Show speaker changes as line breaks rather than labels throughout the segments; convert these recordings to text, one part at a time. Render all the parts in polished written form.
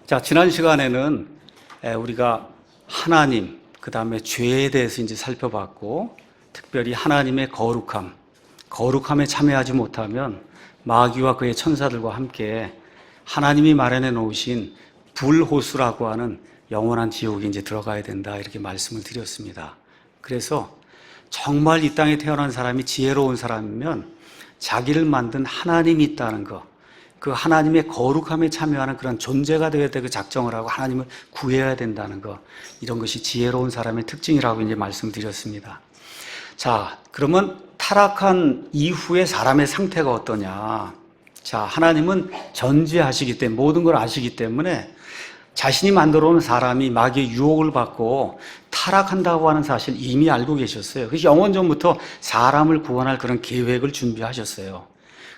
자, 지난 시간에는 우리가 하나님, 그 다음에 죄에 대해서 이제 살펴봤고, 특별히 하나님의 거룩함에 참여하지 못하면 마귀와 그의 천사들과 함께 하나님이 마련해 놓으신 불호수라고 하는 영원한 지옥에 이제 들어가야 된다, 이렇게 말씀을 드렸습니다. 그래서 정말 이 땅에 태어난 사람이 지혜로운 사람이면 자기를 만든 하나님이 있다는 것, 그 하나님의 거룩함에 참여하는 그런 존재가 되어야 되고 작정을 하고 하나님을 구해야 된다는 것, 이런 것이 지혜로운 사람의 특징이라고 이제 말씀드렸습니다. 자, 그러면 타락한 이후에 사람의 상태가 어떠냐? 자, 하나님은 전지하시기 때문에 모든 걸 아시기 때문에 자신이 만들어 온 사람이 마귀의 유혹을 받고 타락한다고 하는 사실 이미 알고 계셨어요. 그래서 영원 전부터 사람을 구원할 그런 계획을 준비하셨어요.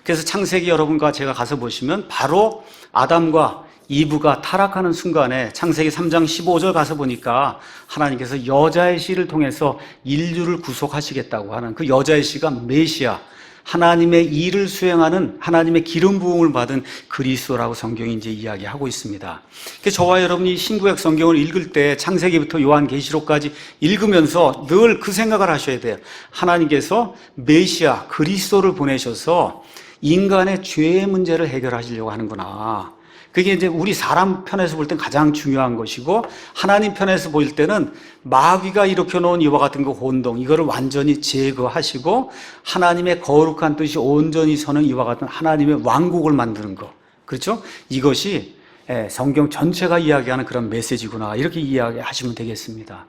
그래서 창세기 여러분과 제가 가서 보시면 바로 아담과 이브가 타락하는 순간에 창세기 3장 15절 가서 보니까 하나님께서 여자의 씨를 통해서 인류를 구속하시겠다고 하는 그 여자의 씨가 메시아, 하나님의 일을 수행하는 하나님의 기름 부음을 받은 그리스도라고 성경이 이제 이야기하고 있습니다. 그래서 저와 여러분이 신구약 성경을 읽을 때 창세기부터 요한계시록까지 읽으면서 늘 그 생각을 하셔야 돼요. 하나님께서 메시아, 그리스도를 보내셔서 인간의 죄의 문제를 해결하시려고 하는구나. 그게 이제 우리 사람 편에서 볼 땐 가장 중요한 것이고, 하나님 편에서 볼 때는 마귀가 일으켜 놓은 이와 같은 그 혼동, 이거를 완전히 제거하시고 하나님의 거룩한 뜻이 온전히 서는 이와 같은 하나님의 왕국을 만드는 것. 그렇죠? 이것이 성경 전체가 이야기하는 그런 메시지구나, 이렇게 이야기하시면 되겠습니다.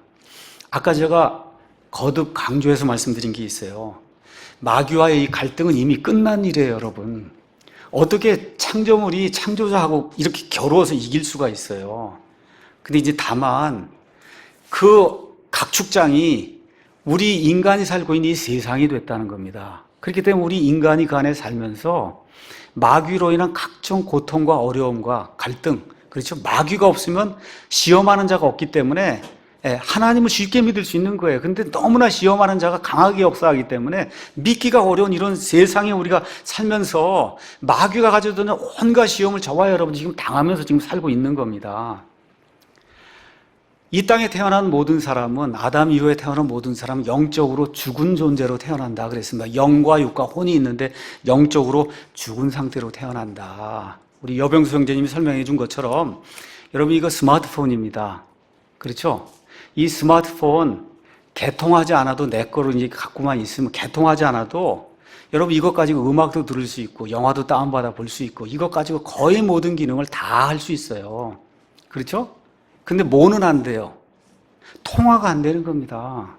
아까 제가 거듭 강조해서 말씀드린 게 있어요. 마귀와의 이 갈등은 이미 끝난 일이에요, 여러분. 어떻게 창조물이 창조자하고 이렇게 겨루어서 이길 수가 있어요. 근데 이제 다만 그 각축장이 우리 인간이 살고 있는 이 세상이 됐다는 겁니다. 그렇기 때문에 우리 인간이 그 안에 살면서 마귀로 인한 각종 고통과 어려움과 갈등, 그렇죠? 마귀가 없으면 시험하는 자가 없기 때문에 하나님을 쉽게 믿을 수 있는 거예요. 근데 너무나 시험하는 자가 강하게 역사하기 때문에 믿기가 어려운 이런 세상에 우리가 살면서 마귀가 가져다 놓은 온갖 시험을 저와 여러분 지금 당하면서 지금 살고 있는 겁니다. 이 땅에 태어난 모든 사람은, 아담 이후에 태어난 모든 사람은 영적으로 죽은 존재로 태어난다 그랬습니다. 영과 육과 혼이 있는데 영적으로 죽은 상태로 태어난다. 우리 여병수 형제님이 설명해 준 것처럼 여러분, 이거 스마트폰입니다. 그렇죠? 이 스마트폰 개통하지 않아도 내 거로 이제 갖고만 있으면, 개통하지 않아도 여러분 이것 가지고 음악도 들을 수 있고 영화도 다운받아 볼 수 있고 이것 가지고 거의 모든 기능을 다 할 수 있어요. 그렇죠? 근데 뭐는 안 돼요? 통화가 안 되는 겁니다.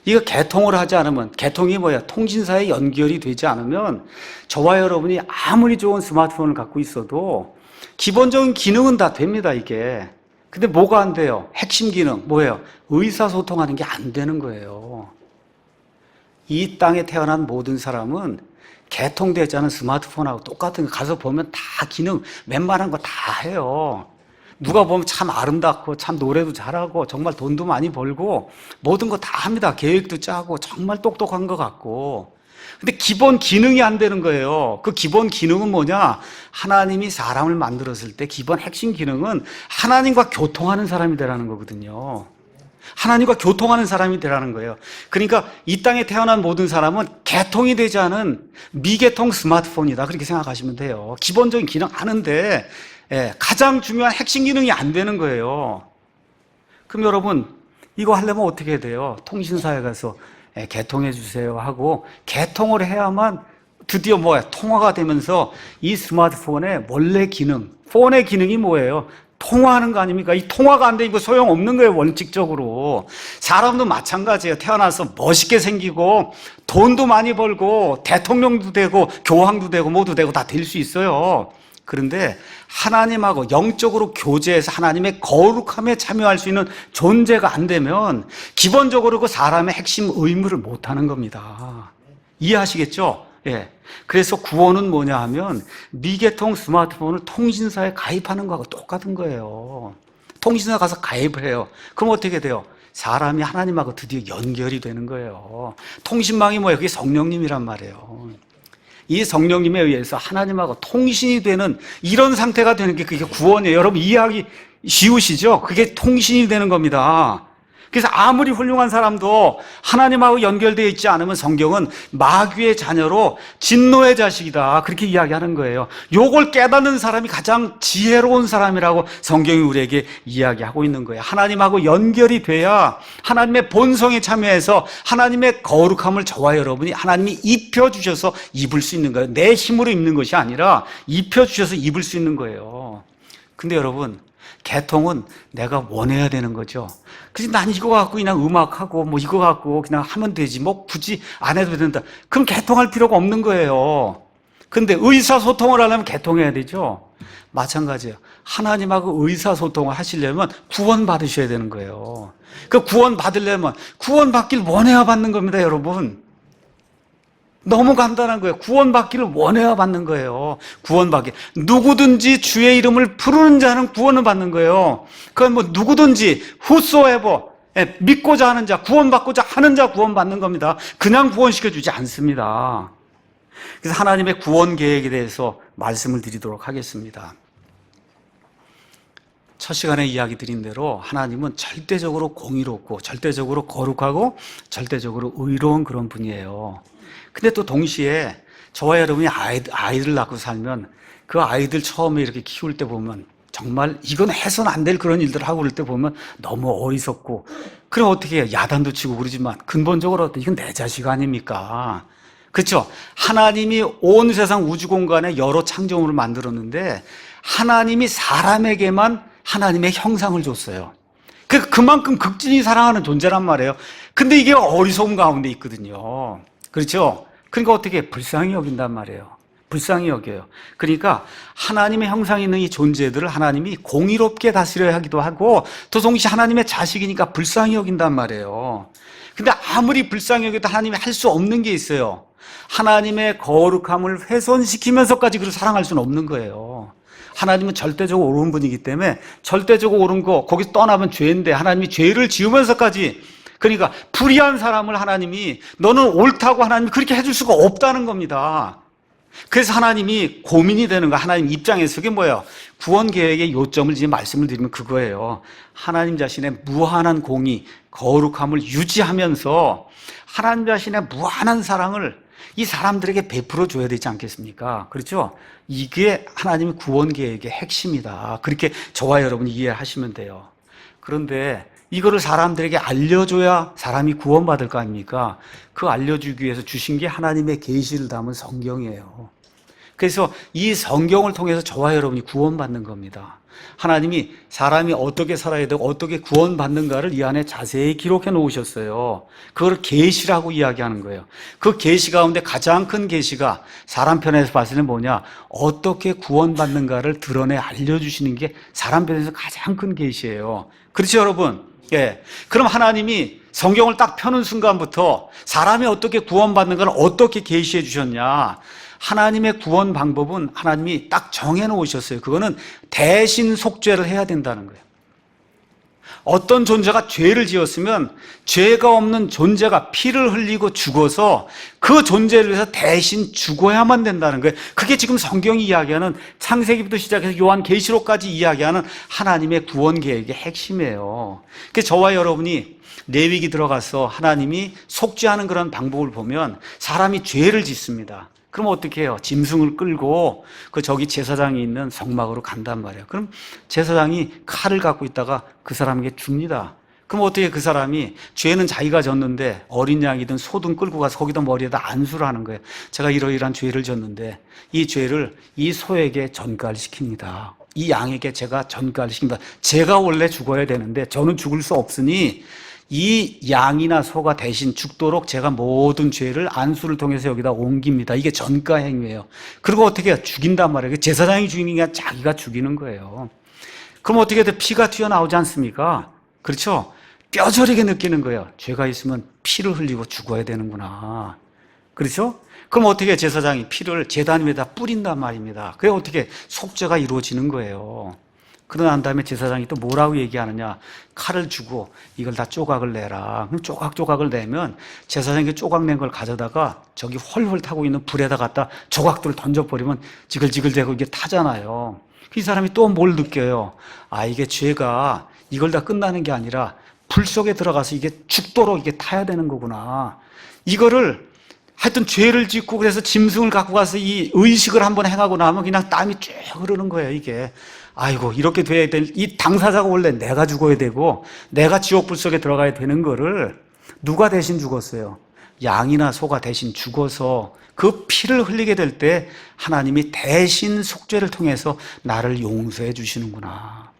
이거 개통을 하지 않으면, 개통이 뭐야? 통신사에 연결이 되지 않으면 저와 여러분이 아무리 좋은 스마트폰을 갖고 있어도 기본적인 기능은 다 됩니다, 이게. 근데 뭐가 안 돼요? 핵심 기능, 뭐예요? 의사소통하는 게 안 되는 거예요. 이 땅에 태어난 모든 사람은 개통되지 않은 스마트폰하고 똑같은 거 가서 보면 다 기능, 웬만한 거 다 해요. 누가 보면 참 아름답고 참 노래도 잘하고 정말 돈도 많이 벌고 모든 거 다 합니다. 계획도 짜고 정말 똑똑한 것 같고. 근데 기본 기능이 안 되는 거예요. 그 기본 기능은 뭐냐? 하나님이 사람을 만들었을 때 기본 핵심 기능은 하나님과 교통하는 사람이 되라는 거거든요. 하나님과 교통하는 사람이 되라는 거예요. 그러니까 이 땅에 태어난 모든 사람은 개통이 되지 않은 미개통 스마트폰이다, 그렇게 생각하시면 돼요. 기본적인 기능 하는데 가장 중요한 핵심 기능이 안 되는 거예요. 그럼 여러분, 이거 하려면 어떻게 해야 돼요? 통신사에 가서 개통해 주세요 하고 개통을 해야만 드디어 뭐야? 통화가 되면서 이 스마트폰의 원래 기능, 폰의 기능이 뭐예요? 통화하는 거 아닙니까? 이 통화가 안 돼, 이거 소용없는 거예요, 원칙적으로. 사람도 마찬가지예요. 태어나서 멋있게 생기고 돈도 많이 벌고 대통령도 되고 교황도 되고 모두 되고 다 될 수 있어요. 그런데 하나님하고 영적으로 교제해서 하나님의 거룩함에 참여할 수 있는 존재가 안 되면 기본적으로 그 사람의 핵심 의무를 못하는 겁니다. 이해하시겠죠? 예. 그래서 구원은 뭐냐 하면 미개통 스마트폰을 통신사에 가입하는 거하고 똑같은 거예요. 통신사 가서 가입을 해요. 그럼 어떻게 돼요? 사람이 하나님하고 드디어 연결이 되는 거예요. 통신망이 뭐예요? 그게 성령님이란 말이에요. 이 성령님에 의해서 하나님하고 통신이 되는 이런 상태가 되는 게 그게 구원이에요. 여러분 이해하기 쉬우시죠? 그게 통신이 되는 겁니다. 그래서 아무리 훌륭한 사람도 하나님하고 연결되어 있지 않으면 성경은 마귀의 자녀로 진노의 자식이다 그렇게 이야기하는 거예요. 요걸 깨닫는 사람이 가장 지혜로운 사람이라고 성경이 우리에게 이야기하고 있는 거예요. 하나님하고 연결이 돼야 하나님의 본성에 참여해서 하나님의 거룩함을 저와 여러분이 하나님이 입혀주셔서 입을 수 있는 거예요. 내 힘으로 입는 것이 아니라 입혀주셔서 입을 수 있는 거예요. 근데 여러분 개통은 내가 원해야 되는 거죠. 그래서 난 이거 갖고 그냥 음악하고 뭐 이거 갖고 그냥 하면 되지 뭐 굳이 안 해도 된다. 그럼 개통할 필요가 없는 거예요. 근데 의사소통을 하려면 개통해야 되죠. 마찬가지예요. 하나님하고 의사소통을 하시려면 구원 받으셔야 되는 거예요. 그 구원 받으려면 구원 받길 원해야 받는 겁니다, 여러분. 너무 간단한 거예요. 구원받기를 원해야 받는 거예요. 구원받기. 누구든지 주의 이름을 부르는 자는 구원을 받는 거예요. 그건 뭐 누구든지 whosoever 믿고자 하는 자, 구원받고자 하는 자 구원받는 겁니다. 그냥 구원시켜주지 않습니다. 그래서 하나님의 구원 계획에 대해서 말씀을 드리도록 하겠습니다. 첫 시간에 이야기 드린 대로 하나님은 절대적으로 공의롭고 절대적으로 거룩하고 절대적으로 의로운 그런 분이에요. 근데 또 동시에 저와 여러분이 아이들 낳고 살면 그 아이들 처음에 이렇게 키울 때 보면 정말 이건 해서는 안 될 그런 일들을 하고 그럴 때 보면 너무 어리석고 그럼 어떻게 해요? 야단도 치고 그러지만 근본적으로 이건 내 자식 아닙니까? 그렇죠? 하나님이 온 세상 우주 공간에 여러 창조물을 만들었는데 하나님이 사람에게만 하나님의 형상을 줬어요. 그만큼 극진히 사랑하는 존재란 말이에요. 근데 이게 어리석음 가운데 있거든요. 그렇죠? 그러니까 어떻게 불쌍히 여긴단 말이에요. 불쌍히 여겨요. 그러니까 하나님의 형상이 있는 이 존재들을 하나님이 공의롭게 다스려야 하기도 하고 또 동시에 하나님의 자식이니까 불쌍히 여긴단 말이에요. 근데 아무리 불쌍히 여겨도 하나님이 할 수 없는 게 있어요. 하나님의 거룩함을 훼손시키면서까지 그를 사랑할 수는 없는 거예요. 하나님은 절대적으로 옳은 분이기 때문에 절대적으로 옳은 거 거기서 떠나면 죄인데 하나님이 죄를 지으면서까지 그러니까 불의한 사람을 하나님이 너는 옳다고 하나님이 그렇게 해줄 수가 없다는 겁니다. 그래서 하나님이 고민이 되는 거야. 하나님 입장에서 그게 뭐예요? 구원 계획의 요점을 지금 말씀을 드리면 그거예요. 하나님 자신의 무한한 공의, 거룩함을 유지하면서 하나님 자신의 무한한 사랑을 이 사람들에게 베풀어 줘야 되지 않겠습니까? 그렇죠? 이게 하나님의 구원 계획의 핵심이다. 그렇게 저와 여러분이 이해하시면 돼요. 그런데 이거를 사람들에게 알려줘야 사람이 구원받을 거 아닙니까? 그 알려주기 위해서 주신 게 하나님의 계시를 담은 성경이에요. 그래서 이 성경을 통해서 저와 여러분이 구원받는 겁니다. 하나님이 사람이 어떻게 살아야 되고 어떻게 구원받는가를 이 안에 자세히 기록해 놓으셨어요. 그걸 계시라고 이야기하는 거예요. 그 계시 가운데 가장 큰 계시가 사람 편에서 봤을 때 뭐냐? 어떻게 구원받는가를 드러내 알려주시는 게 사람 편에서 가장 큰 계시예요. 그렇죠, 여러분? 예. 그럼 하나님이 성경을 딱 펴는 순간부터 사람이 어떻게 구원받는가를 어떻게 계시해 주셨냐? 하나님의 구원 방법은 하나님이 딱 정해 놓으셨어요. 그거는 대신 속죄를 해야 된다는 거예요. 어떤 존재가 죄를 지었으면 죄가 없는 존재가 피를 흘리고 죽어서 그 존재를 위해서 대신 죽어야만 된다는 거예요. 그게 지금 성경이 이야기하는 창세기부터 시작해서 요한계시록까지 이야기하는 하나님의 구원 계획의 핵심이에요. 그래서 저와 여러분이 레위기 들어가서 하나님이 속죄하는 그런 방법을 보면 사람이 죄를 짓습니다. 그럼 어떻게 해요? 짐승을 끌고 저기 제사장이 있는 성막으로 간단 말이에요. 그럼 제사장이 칼을 갖고 있다가 그 사람에게 줍니다. 그럼 어떻게 그 사람이 죄는 자기가 졌는데 어린 양이든 소든 끌고 가서 거기다 머리에다 안수를 하는 거예요. 제가 이러이러한 죄를 졌는데 이 죄를 이 소에게 전가를 시킵니다. 이 양에게 제가 전가를 시킵니다. 제가 원래 죽어야 되는데 저는 죽을 수 없으니 이 양이나 소가 대신 죽도록 제가 모든 죄를 안수를 통해서 여기다 옮깁니다. 이게 전가 행위예요. 그리고 어떻게 해요? 죽인단 말이에요. 제사장이 죽이는 게 아니라 자기가 죽이는 거예요. 그럼 어떻게 해요? 피가 튀어나오지 않습니까? 그렇죠? 뼈저리게 느끼는 거예요. 죄가 있으면 피를 흘리고 죽어야 되는구나. 그렇죠? 그럼 어떻게 해요? 제사장이 피를 제단 위에다 뿌린단 말입니다. 그래 어떻게 속죄가 이루어지는 거예요. 그러고 난 다음에 제사장이 또 뭐라고 얘기하느냐. 칼을 주고 이걸 다 조각을 내라. 그럼 조각을 내면 제사장이 조각 낸 걸 가져다가 저기 헐헐 타고 있는 불에다 갖다 조각들을 던져버리면 지글지글대고 이게 타잖아요. 이 사람이 또 뭘 느껴요? 아, 이게 죄가 이걸 다 끝나는 게 아니라 불 속에 들어가서 이게 죽도록 이게 타야 되는 거구나. 이거를 하여튼 죄를 짓고 그래서 짐승을 갖고 가서 이 의식을 한번 행하고 나면 그냥 땀이 쭉 흐르는 거예요, 이게. 아이고, 이렇게 돼야 될, 이 당사자가 원래 내가 죽어야 되고 내가 지옥불 속에 들어가야 되는 거를 누가 대신 죽었어요? 양이나 소가 대신 죽어서 그 피를 흘리게 될 때 하나님이 대신 속죄를 통해서 나를 용서해 주시는구나.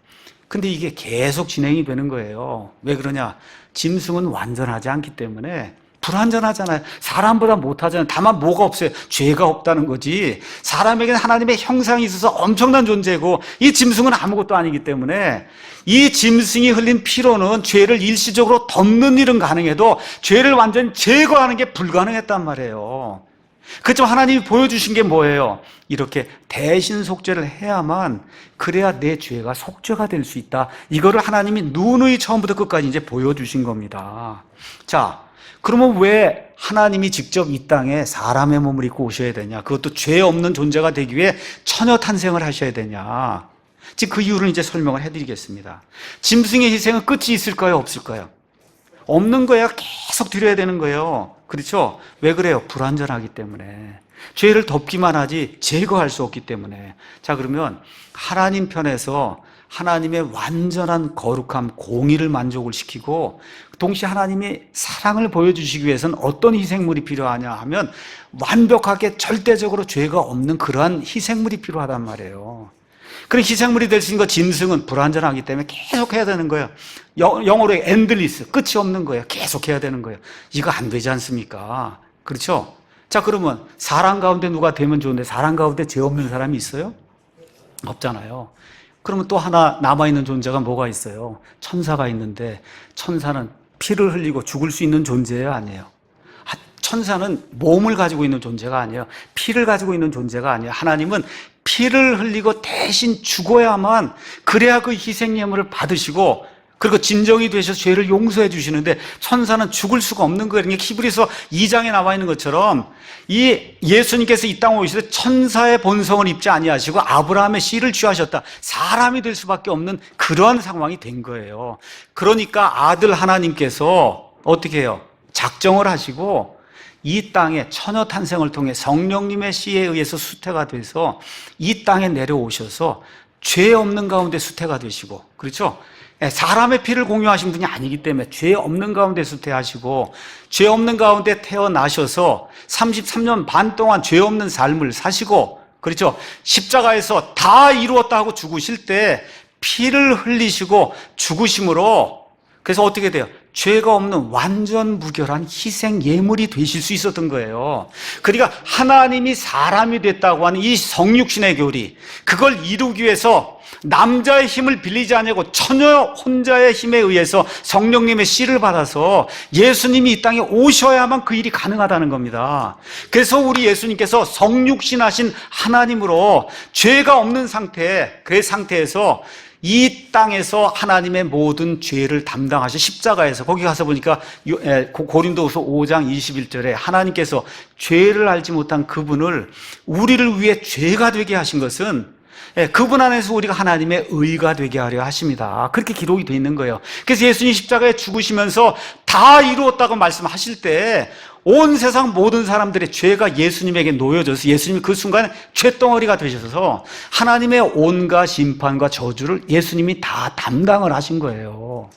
근데 이게 계속 진행이 되는 거예요. 왜 그러냐? 짐승은 완전하지 않기 때문에 불완전하잖아요. 사람보다 못하잖아요. 다만 뭐가 없어요? 죄가 없다는 거지. 사람에게는 하나님의 형상이 있어서 엄청난 존재고 이 짐승은 아무것도 아니기 때문에 이 짐승이 흘린 피로는 죄를 일시적으로 덮는 일은 가능해도 죄를 완전히 제거하는 게 불가능했단 말이에요. 그렇지만 하나님이 보여주신 게 뭐예요? 이렇게 대신 속죄를 해야만 그래야 내 죄가 속죄가 될 수 있다. 이거를 하나님이 누누이 처음부터 끝까지 이제 보여주신 겁니다. 자, 그러면 왜 하나님이 직접 이 땅에 사람의 몸을 입고 오셔야 되냐? 그것도 죄 없는 존재가 되기 위해 처녀 탄생을 하셔야 되냐? 지금 그 이유를 이제 설명을 해드리겠습니다. 짐승의 희생은 끝이 있을까요? 없을까요? 없는 거야. 계속 드려야 되는 거예요. 그렇죠? 왜 그래요? 불완전하기 때문에. 죄를 덮기만 하지 제거할 수 없기 때문에. 자, 그러면 하나님 편에서 하나님의 완전한 거룩함, 공의를 만족을 시키고 동시에 하나님의 사랑을 보여주시기 위해서는 어떤 희생물이 필요하냐 하면 완벽하게 절대적으로 죄가 없는 그러한 희생물이 필요하단 말이에요. 그런 희생물이 될 수 있는 거 짐승은 불완전하기 때문에 계속 해야 되는 거예요. 영어로 엔들리스, 끝이 없는 거예요. 계속 해야 되는 거예요. 이거 안 되지 않습니까? 그렇죠? 자, 그러면 사람 가운데 누가 되면 좋은데 사람 가운데 죄 없는 사람이 있어요? 없잖아요. 그러면 또 하나 남아있는 존재가 뭐가 있어요? 천사가 있는데 천사는 피를 흘리고 죽을 수 있는 존재예요, 아니에요? 천사는 몸을 가지고 있는 존재가 아니에요. 피를 가지고 있는 존재가 아니에요. 하나님은 피를 흘리고 대신 죽어야만 그래야 그 희생 예물을 받으시고 그리고 진정이 되셔서 죄를 용서해 주시는데 천사는 죽을 수가 없는 거예요. 그러니까 히브리서 2장에 나와 있는 것처럼 이 예수님께서 이 땅에 오실 때 천사의 본성을 입지 아니하시고 아브라함의 씨를 취하셨다. 사람이 될 수밖에 없는 그러한 상황이 된 거예요. 그러니까 아들 하나님께서 어떻게 해요? 작정을 하시고 이 땅에 처녀 탄생을 통해 성령님의 씨에 의해서 수태가 돼서 이 땅에 내려오셔서 죄 없는 가운데 수태가 되시고, 그렇죠? 사람의 피를 공유하신 분이 아니기 때문에 죄 없는 가운데 수태하시고 죄 없는 가운데 태어나셔서 33년 반 동안 죄 없는 삶을 사시고, 그렇죠? 십자가에서 다 이루었다 하고 죽으실 때 피를 흘리시고 죽으심으로 그래서 어떻게 돼요? 죄가 없는 완전 무결한 희생 예물이 되실 수 있었던 거예요. 그러니까 하나님이 사람이 됐다고 하는 이 성육신의 교리, 그걸 이루기 위해서 남자의 힘을 빌리지 아니고 처녀 혼자의 힘에 의해서 성령님의 씨를 받아서 예수님이 이 땅에 오셔야만 그 일이 가능하다는 겁니다. 그래서 우리 예수님께서 성육신하신 하나님으로 죄가 없는 상태, 그 상태에서 이 땅에서 하나님의 모든 죄를 담당하셔 십자가에서 거기 가서 보니까 고린도후서 5장 21절에 하나님께서 죄를 알지 못한 그분을 우리를 위해 죄가 되게 하신 것은 그분 안에서 우리가 하나님의 의가 되게 하려 하십니다. 그렇게 기록이 되어 있는 거예요. 그래서 예수님 십자가에 죽으시면서 다 이루었다고 말씀하실 때 온 세상 모든 사람들의 죄가 예수님에게 놓여져서 예수님이 그 순간에 죄덩어리가 되셔서 하나님의 온갖 심판과 저주를 예수님이 다 담당을 하신 거예요.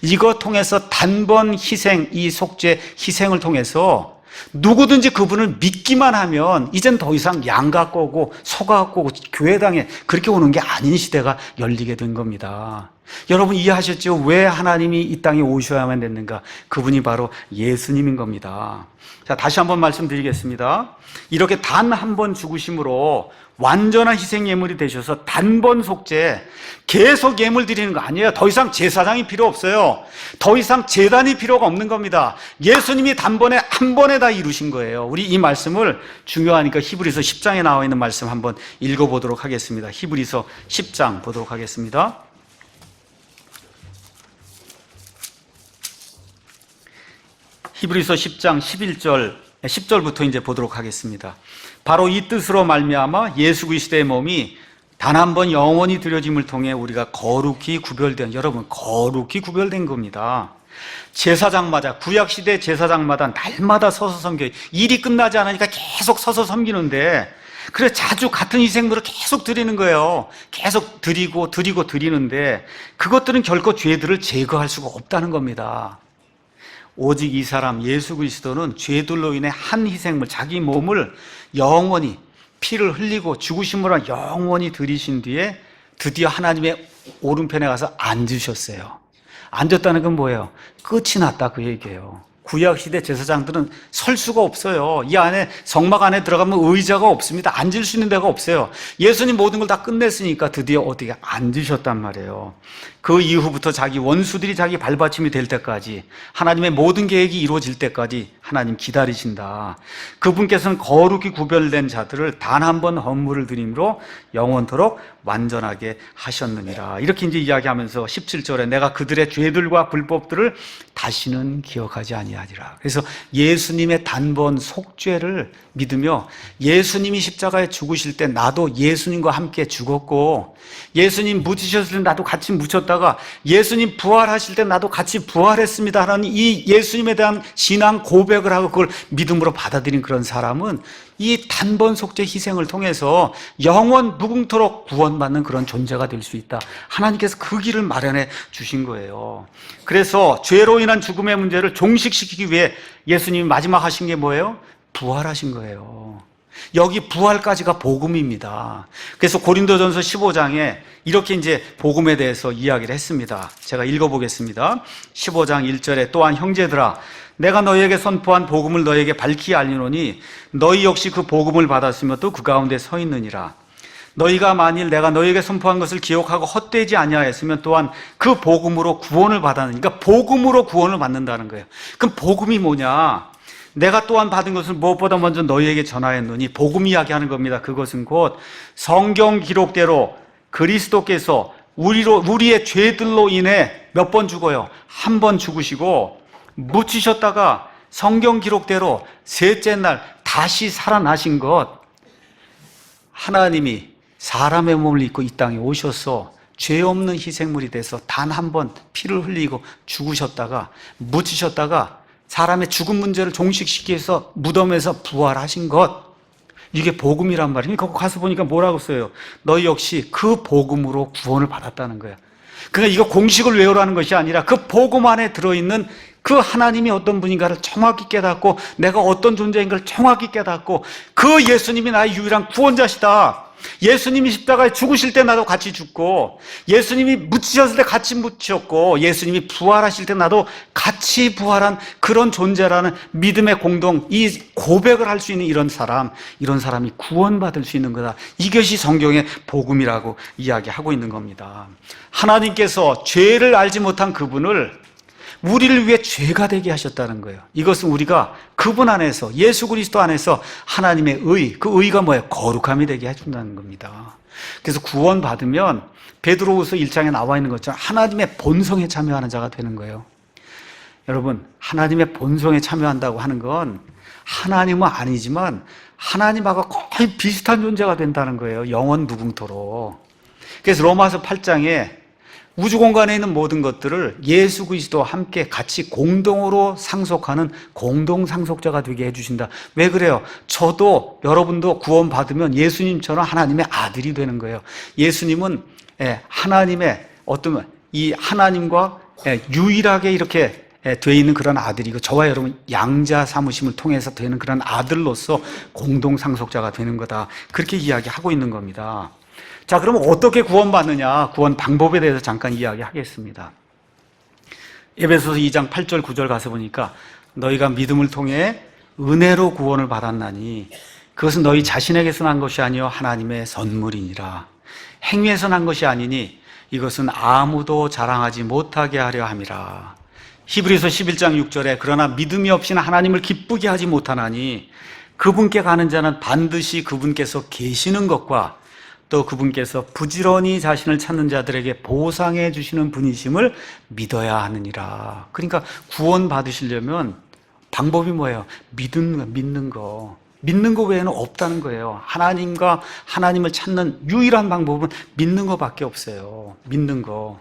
이거 통해서 단번 희생, 이 속죄 희생을 통해서 누구든지 그분을 믿기만 하면 이젠 더 이상 양 갖고 오고 소 갖고 오고 교회당에 그렇게 오는 게 아닌 시대가 열리게 된 겁니다. 여러분 이해하셨죠? 왜 하나님이 이 땅에 오셔야만 됐는가? 그분이 바로 예수님인 겁니다. 자, 다시 한번 말씀드리겠습니다. 이렇게 단 한 번 죽으심으로 완전한 희생 예물이 되셔서 단번 속죄, 계속 예물 드리는 거 아니에요. 더 이상 제사장이 필요 없어요. 더 이상 제단이 필요가 없는 겁니다. 예수님이 단번에 한 번에 다 이루신 거예요. 우리 이 말씀을 중요하니까 히브리서 10장에 나와 있는 말씀 한번 읽어보도록 하겠습니다. 히브리서 10장 보도록 하겠습니다. 히브리서 10장 10절부터 이제 보도록 하겠습니다. 바로 이 뜻으로 말미암아 예수 그리스도의 몸이 단 한 번 영원히 드려짐을 통해 우리가 거룩히 구별된, 여러분 거룩히 구별된 겁니다. 제사장마다, 구약시대 제사장마다 날마다 서서 섬겨요. 일이 끝나지 않으니까 계속 서서 섬기는데, 그래 자주 같은 희생물을 계속 드리는 거예요. 계속 드리는데 그것들은 결코 죄들을 제거할 수가 없다는 겁니다. 오직 이 사람 예수 그리스도는 죄들로 인해 한 희생물, 자기 몸을 영원히 피를 흘리고 죽으심으로 영원히 드리신 뒤에 드디어 하나님의 오른편에 가서 앉으셨어요. 앉았다는 건 뭐예요? 끝이 났다 그 얘기예요. 구약시대 제사장들은 설 수가 없어요. 이 안에, 성막 안에 들어가면 의자가 없습니다. 앉을 수 있는 데가 없어요. 예수님 모든 걸 다 끝냈으니까 드디어 어떻게 앉으셨단 말이에요. 그 이후부터 자기 원수들이 자기 발받침이 될 때까지, 하나님의 모든 계획이 이루어질 때까지 하나님 기다리신다. 그분께서는 거룩히 구별된 자들을 단 한 번 헌물을 드림으로 영원토록 완전하게 하셨느니라. 이렇게 이제 이야기하면서 17절에 내가 그들의 죄들과 불법들을 다시는 기억하지 아니하리라. 그래서 예수님의 단번 속죄를 믿으며 예수님이 십자가에 죽으실 때 나도 예수님과 함께 죽었고, 예수님 묻히셨을 때 나도 같이 묻혔다가 예수님 부활하실 때 나도 같이 부활했습니다 하는 이 예수님에 대한 신앙 고백을 하고 그걸 믿음으로 받아들인 그런 사람은 이 단번 속죄 희생을 통해서 영원 무궁토록 구원받는 그런 존재가 될 수 있다. 하나님께서 그 길을 마련해 주신 거예요. 그래서 죄로 인한 죽음의 문제를 종식시키기 위해 예수님이 마지막 하신 게 뭐예요? 부활하신 거예요. 여기 부활까지가 복음입니다. 그래서 고린도전서 15장에 이렇게 이제 복음에 대해서 이야기를 했습니다. 제가 읽어보겠습니다. 15장 1절에 또한 형제들아 내가 너희에게 선포한 복음을 너희에게 밝히 알리노니 너희 역시 그 복음을 받았으며 또 그 가운데 서 있느니라. 너희가 만일 내가 너희에게 선포한 것을 기억하고 헛되지 아니하였으면 또한 그 복음으로 구원을 받았느니까, 복음으로 구원을 받는다는 거예요. 그럼 복음이 뭐냐? 내가 또한 받은 것을 무엇보다 먼저 너희에게 전하였노니, 복음 이야기하는 겁니다. 그것은 곧 성경 기록대로 그리스도께서 우리의 죄들로 인해 몇 번 죽어요? 한 번 죽으시고 묻히셨다가 성경 기록대로 셋째 날 다시 살아나신 것. 하나님이 사람의 몸을 입고 이 땅에 오셔서 죄 없는 희생물이 돼서 단 한 번 피를 흘리고 죽으셨다가 묻히셨다가 사람의 죽음 문제를 종식시키기 위해서 무덤에서 부활하신 것. 이게 복음이란 말이에요. 거기 가서 보니까 뭐라고 써요? 너희 역시 그 복음으로 구원을 받았다는 거예요. 그러니까 이거 공식을 외우라는 것이 아니라 그 복음 안에 들어있는 그 하나님이 어떤 분인가를 정확히 깨닫고 내가 어떤 존재인 걸 정확히 깨닫고 그 예수님이 나의 유일한 구원자시다. 예수님이 십자가에 죽으실 때 나도 같이 죽고, 예수님이 묻히셨을 때 같이 묻히셨고, 예수님이 부활하실 때 나도 같이 부활한 그런 존재라는 믿음의 공동, 이 고백을 할 수 있는 이런 사람이 구원받을 수 있는 거다. 이것이 성경의 복음이라고 이야기하고 있는 겁니다. 하나님께서 죄를 알지 못한 그분을 우리를 위해 죄가 되게 하셨다는 거예요. 이것은 우리가 그분 안에서, 예수 그리스도 안에서 하나님의 의, 그 의가 뭐예요? 거룩함이 되게 해준다는 겁니다. 그래서 구원받으면 베드로후서 1장에 나와 있는 것처럼 하나님의 본성에 참여하는 자가 되는 거예요. 여러분, 하나님의 본성에 참여한다고 하는 건 하나님은 아니지만 하나님하고 거의 비슷한 존재가 된다는 거예요. 영원 무궁토록. 그래서 로마서 8장에 우주 공간에 있는 모든 것들을 예수 그리스도와 함께 같이 공동으로 상속하는 공동 상속자가 되게 해주신다. 왜 그래요? 저도 여러분도 구원받으면 예수님처럼 하나님의 아들이 되는 거예요. 예수님은 하나님의 어떤 이 하나님과 유일하게 이렇게 되어 있는 그런 아들이고, 저와 여러분 양자 삼으심을 통해서 되는 그런 아들로서 공동 상속자가 되는 거다. 그렇게 이야기하고 있는 겁니다. 자, 그러면 어떻게 구원받느냐? 구원 방법에 대해서 잠깐 이야기하겠습니다. 에베소서 2장 8절 9절 가서 보니까 너희가 믿음을 통해 은혜로 구원을 받았나니 그것은 너희 자신에게서 난 것이 아니요 하나님의 선물이니라. 행위에서 난 것이 아니니 이것은 아무도 자랑하지 못하게 하려 함이라. 히브리서 11장 6절에 그러나 믿음이 없이는 하나님을 기쁘게 하지 못하나니 그분께 가는 자는 반드시 그분께서 계시는 것과 또 그분께서 부지런히 자신을 찾는 자들에게 보상해 주시는 분이심을 믿어야 하느니라. 그러니까 구원 받으시려면 방법이 뭐예요? 믿는 거. 믿는 거 외에는 없다는 거예요. 하나님과 하나님을 찾는 유일한 방법은 믿는 거밖에 없어요. 믿는 거.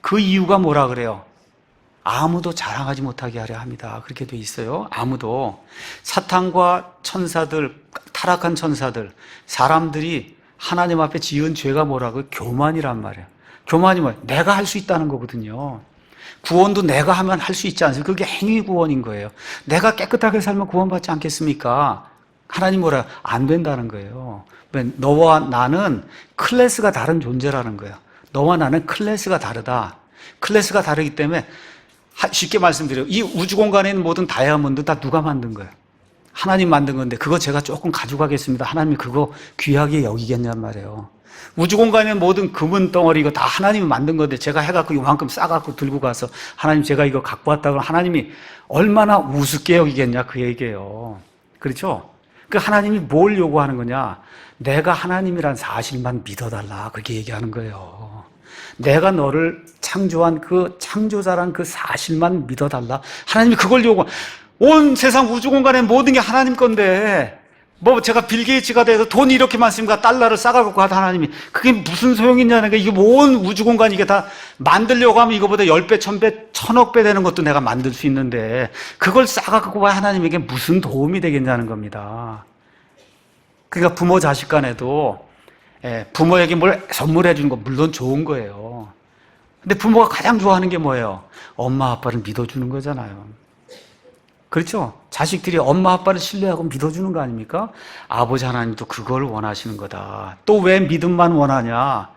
그 이유가 뭐라 그래요? 아무도 자랑하지 못하게 하려 합니다. 그렇게 돼 있어요. 아무도. 사탄과 천사들, 타락한 천사들, 사람들이 하나님 앞에 지은 죄가 뭐라고요? 교만이란 말이에요. 교만이 뭐예요? 내가 할 수 있다는 거거든요. 구원도 내가 하면 할 수 있지 않습니까? 그게 행위 구원인 거예요. 내가 깨끗하게 살면 구원받지 않겠습니까? 하나님 뭐라 안 된다는 거예요. 너와 나는 클래스가 다른 존재라는 거예요. 너와 나는 클래스가 다르다. 클래스가 다르기 때문에 쉽게 말씀드려요. 이 우주 공간에 있는 모든 다이아몬드 다 누가 만든 거예요? 하나님 만든 건데 그거 제가 조금 가져가겠습니다. 하나님이 그거 귀하게 여기겠냔 말이에요. 우주 공간에 있는 모든 금은 덩어리 이거 다 하나님이 만든 건데 제가 해갖고 이만큼 싸갖고 들고 가서 하나님 제가 이거 갖고 왔다고 하나님이 얼마나 우습게 여기겠냐 그 얘기예요. 그렇죠? 그 하나님이 뭘 요구하는 거냐? 내가 하나님이란 사실만 믿어달라 그렇게 얘기하는 거예요. 내가 너를 창조한 그 창조자란 그 사실만 믿어달라. 하나님이 그걸 온 세상 우주 공간에 모든 게 하나님 건데 뭐 제가 빌 게이츠가 돼서 돈 이렇게 많습니까? 달러를 싸가지고 하다 하나님이 그게 무슨 소용이 있냐는 게 이게 온 우주 공간 이게 다 만들려고 하면 이거보다 10배, 1000배, 1000억 배 되는 것도 내가 만들 수 있는데 그걸 싸가지고 와 하나님에게 무슨 도움이 되겠냐는 겁니다. 그러니까 부모 자식 간에도 부모에게 뭘 선물해 주는 거 물론 좋은 거예요. 근데 부모가 가장 좋아하는 게 뭐예요? 엄마 아빠를 믿어주는 거잖아요. 그렇죠? 자식들이 엄마 아빠를 신뢰하고 믿어주는 거 아닙니까? 아버지 하나님도 그걸 원하시는 거다. 또 왜 믿음만 원하냐?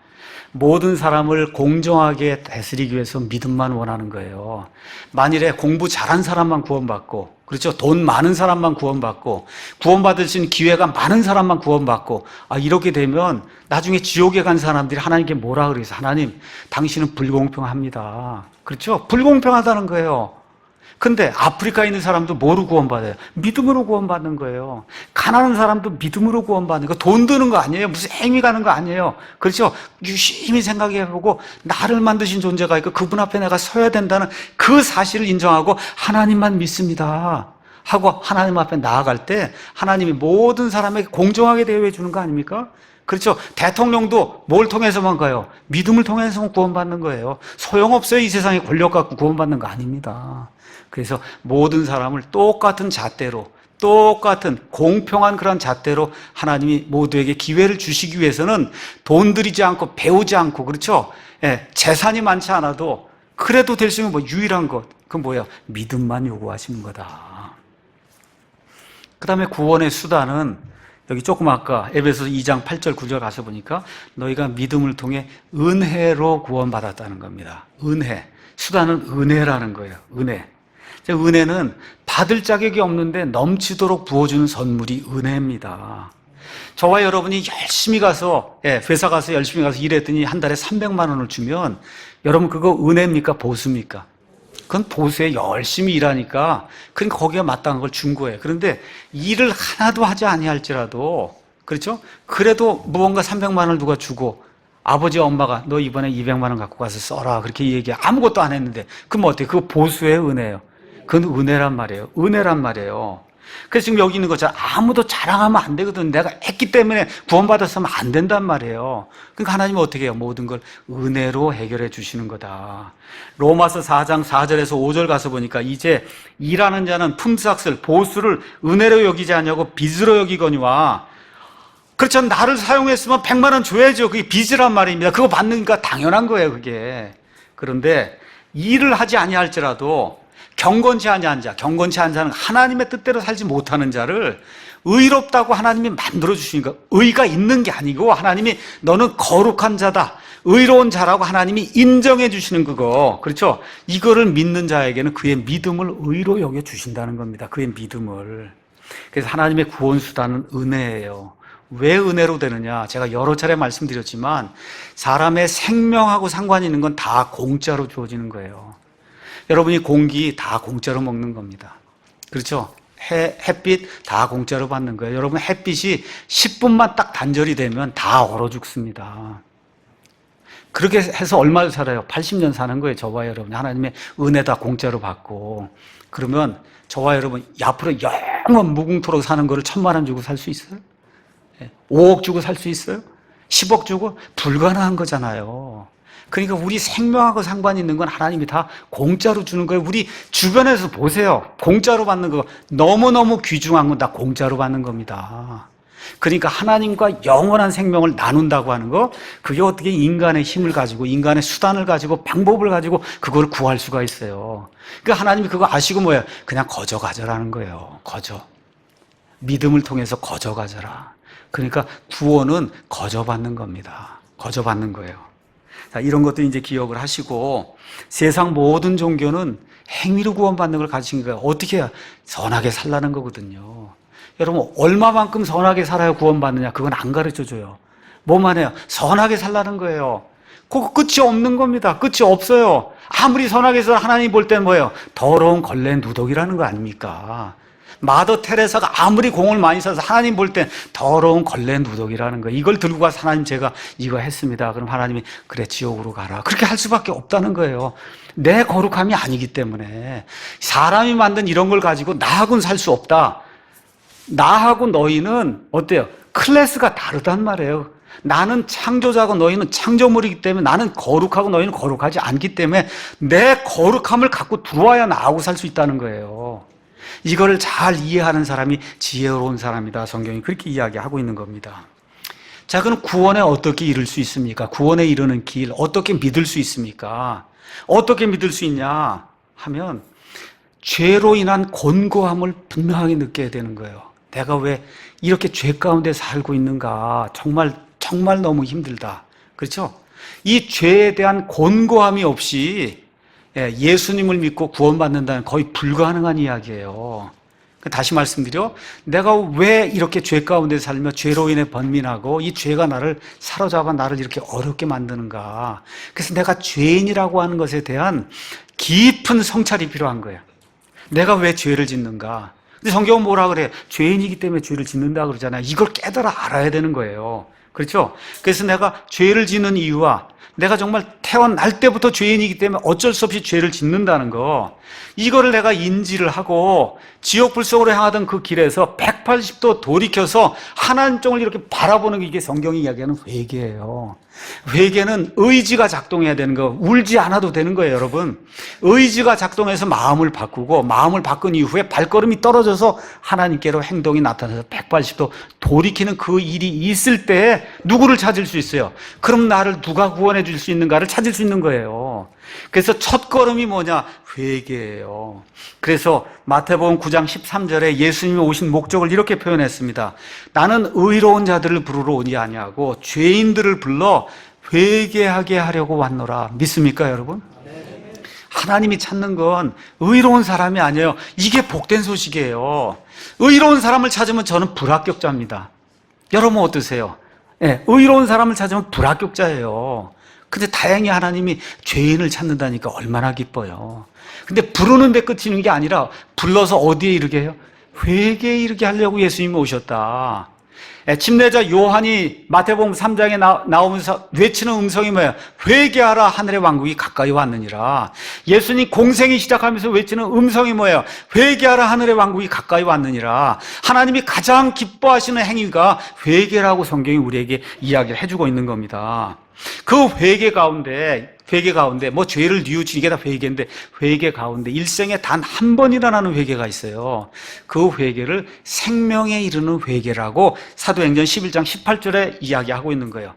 모든 사람을 공정하게 다스리기 위해서 믿음만 원하는 거예요. 만일에 공부 잘한 사람만 구원받고, 그렇죠? 돈 많은 사람만 구원받고, 구원받을 수 있는 기회가 많은 사람만 구원받고, 이렇게 되면 나중에 지옥에 간 사람들이 하나님께 뭐라 그래서 하나님, 당신은 불공평합니다. 그렇죠? 불공평하다는 거예요. 근데 아프리카에 있는 사람도 뭐로 구원받아요? 믿음으로 구원받는 거예요. 가난한 사람도 믿음으로 구원받는 거. 돈 드는 거 아니에요. 무슨 행위 가는 거 아니에요. 그렇죠? 유심히 생각해보고 나를 만드신 존재가 있고 그분 앞에 내가 서야 된다는 그 사실을 인정하고 하나님만 믿습니다 하고 하나님 앞에 나아갈 때 하나님이 모든 사람에게 공정하게 대우해 주는 거 아닙니까? 그렇죠. 대통령도 뭘 통해서만 가요? 믿음을 통해서 구원받는 거예요. 소용없어요. 이 세상에 권력 갖고 구원받는 거 아닙니다. 그래서 모든 사람을 똑같은 잣대로, 똑같은 공평한 그런 잣대로 하나님이 모두에게 기회를 주시기 위해서는 돈 들이지 않고 배우지 않고, 그렇죠? 재산이 많지 않아도 그래도 될 수 있는 뭐 유일한 것, 그건 뭐예요? 믿음만 요구하시는 거다. 그 다음에 구원의 수단은 여기 조금 아까 에베소서 2장 8절 9절 가서 보니까 너희가 믿음을 통해 은혜로 구원받았다는 겁니다. 은혜. 수단은 은혜라는 거예요. 은혜. 은혜는 받을 자격이 없는데 넘치도록 부어주는 선물이 은혜입니다. 저와 여러분이 열심히 가서, 회사 가서 열심히 가서 일했더니 한 달에 300만 원을 주면 여러분 그거 은혜입니까? 보수입니까? 그건 보수에 열심히 일하니까 그러니까 거기에 마땅한 걸 준 거예요. 그런데 일을 하나도 하지 아니할지라도, 그렇죠? 그래도 무언가 300만 원을 누가 주고 아버지 엄마가 너 이번에 200만 원 갖고 가서 써라 그렇게 얘기해. 아무것도 안 했는데 그럼 어때요? 그거 보수의 은혜예요. 그건 은혜란 말이에요. 은혜란 말이에요. 그래서 지금 여기 있는 것처럼 아무도 자랑하면 안 되거든. 내가 했기 때문에 구원받았으면 안 된단 말이에요. 그러니까 하나님은 어떻게 해요? 모든 걸 은혜로 해결해 주시는 거다. 로마서 4장 4절에서 5절 가서 보니까 이제 일하는 자는 품삯을 보수를 은혜로 여기지 않냐고 빚으로 여기거니와. 그렇죠. 나를 사용했으면 100만 원 줘야죠. 그게 빚이란 말입니다. 그거 받는니까 당연한 거예요. 그게. 그런데 일을 하지 아니할지라도 경건치 아니한 자, 경건치 않은 자는 하나님의 뜻대로 살지 못하는 자를 의롭다고 하나님이 만들어 주시니까 의가 있는 게 아니고 하나님이 너는 거룩한 자다, 의로운 자라고 하나님이 인정해 주시는 그거, 그렇죠? 이거를 믿는 자에게는 그의 믿음을 의로 여겨 주신다는 겁니다. 그의 믿음을. 그래서 하나님의 구원 수단은 은혜예요. 왜 은혜로 되느냐? 제가 여러 차례 말씀드렸지만 사람의 생명하고 상관이 있는 건 다 공짜로 주어지는 거예요. 여러분이 공기 다 공짜로 먹는 겁니다. 그렇죠? 햇빛 다 공짜로 받는 거예요. 여러분 햇빛이 10분만 딱 단절이 되면 다 얼어 죽습니다. 그렇게 해서 얼마를 살아요? 80년 사는 거예요. 저와 여러분 하나님의 은혜 다 공짜로 받고. 그러면 저와 여러분 앞으로 영원 무궁토록 사는 거를 1,000만 원 주고 살 수 있어요? 5억 주고 살 수 있어요? 10억 주고? 불가능한 거잖아요. 그러니까 우리 생명하고 상관이 있는 건 하나님이 다 공짜로 주는 거예요. 우리 주변에서 보세요. 공짜로 받는 거 너무너무 귀중한 건 다 공짜로 받는 겁니다. 그러니까 하나님과 영원한 생명을 나눈다고 하는 거, 그게 어떻게 인간의 힘을 가지고 인간의 수단을 가지고 방법을 가지고 그걸 구할 수가 있어요. 그러니까 하나님이 그거 아시고 뭐예요? 그냥 거저 가져라는 거예요. 거저. 믿음을 통해서 거저 가져라. 그러니까 구원은 거저 받는 겁니다. 거저 받는 거예요. 자, 이런 것도 이제 기억을 하시고, 세상 모든 종교는 행위로 구원받는 걸 가르친 거예요. 어떻게 해야? 선하게 살라는 거거든요. 여러분, 얼마만큼 선하게 살아야 구원받느냐? 그건 안 가르쳐 줘요. 뭐만 해요? 선하게 살라는 거예요. 그거 끝이 없는 겁니다. 끝이 없어요. 아무리 선하게 해서 하나님 볼 때는 뭐예요? 더러운 걸레 누더기라는 거 아닙니까? 마더 테레사가 아무리 공을 많이 써서 하나님 볼 땐 더러운 걸레 누더기라는 거예요. 이걸 들고 가서 하나님 제가 이거 했습니다. 그럼 하나님이 그래 지옥으로 가라. 그렇게 할 수밖에 없다는 거예요. 내 거룩함이 아니기 때문에. 사람이 만든 이런 걸 가지고 나하고는 살 수 없다. 나하고 너희는 어때요? 클래스가 다르단 말이에요. 나는 창조자고 너희는 창조물이기 때문에 나는 거룩하고 너희는 거룩하지 않기 때문에 내 거룩함을 갖고 들어와야 나하고 살 수 있다는 거예요. 이거를 잘 이해하는 사람이 지혜로운 사람이다. 성경이 그렇게 이야기하고 있는 겁니다. 자, 그럼 구원에 어떻게 이룰 수 있습니까? 구원에 이르는 길 어떻게 믿을 수 있습니까? 어떻게 믿을 수 있냐 하면 죄로 인한 곤고함을 분명하게 느껴야 되는 거예요. 내가 왜 이렇게 죄 가운데 살고 있는가? 정말 너무 힘들다. 그렇죠? 이 죄에 대한 곤고함이 없이 예수님을 믿고 구원받는다는 거의 불가능한 이야기예요. 다시 말씀드려, 내가 왜 이렇게 죄 가운데 살며 죄로 인해 번민하고 이 죄가 나를 사로잡아 나를 이렇게 어렵게 만드는가? 그래서 내가 죄인이라고 하는 것에 대한 깊은 성찰이 필요한 거예요. 내가 왜 죄를 짓는가? 근데 성경은 뭐라 그래? 죄인이기 때문에 죄를 짓는다 그러잖아요. 이걸 깨달아 알아야 되는 거예요. 그렇죠? 그래서 내가 죄를 짓는 이유와 내가 정말 태어날 때부터 죄인이기 때문에 어쩔 수 없이 죄를 짓는다는 거, 이거를 내가 인지를 하고 지옥 불속으로 향하던 그 길에서 180도 돌이켜서 하나님 쪽을 이렇게 바라보는 게 이게 성경이 이야기하는 회개예요. 회개는 의지가 작동해야 되는 거, 울지 않아도 되는 거예요, 여러분. 의지가 작동해서 마음을 바꾸고, 마음을 바꾼 이후에 발걸음이 떨어져서 하나님께로 행동이 나타나서 180도 돌이키는 그 일이 있을 때 누구를 찾을 수 있어요? 그럼 나를 누가 구원해 줄 수 있는가를 찾을 수 있는 거예요. 그래서 첫 걸음이 뭐냐? 회개예요. 그래서 마태복음 9장 13절에 예수님이 오신 목적을 이렇게 표현했습니다. 나는 의로운 자들을 부르러 오지 아니하고 죄인들을 불러 회개하게 하려고 왔노라. 믿습니까, 여러분? 하나님이 찾는 건 의로운 사람이 아니에요. 이게 복된 소식이에요. 의로운 사람을 찾으면 저는 불합격자입니다. 여러분 어떠세요? 네, 의로운 사람을 찾으면 불합격자예요. 근데 다행히 하나님이 죄인을 찾는다니까 얼마나 기뻐요. 근데 부르는데 끝이는 게 아니라 불러서 어디에 이르게 해요? 회개에 이르게 하려고 예수님이 오셨다. 침례자 요한이 마태복음 3장에 나오면서 외치는 음성이 뭐예요? 회개하라, 하늘의 왕국이 가까이 왔느니라. 예수님 공생이 시작하면서 외치는 음성이 뭐예요? 회개하라, 하늘의 왕국이 가까이 왔느니라. 하나님이 가장 기뻐하시는 행위가 회개라고 성경이 우리에게 이야기를 해주고 있는 겁니다. 그 회개 가운데 뭐 죄를 뉘우치는 이게 다 회개인데, 회개 가운데 일생에 단 한 번 일어나는 회개가 있어요. 그 회개를 생명에 이르는 회개라고 사도행전 11장 18절에 이야기하고 있는 거예요.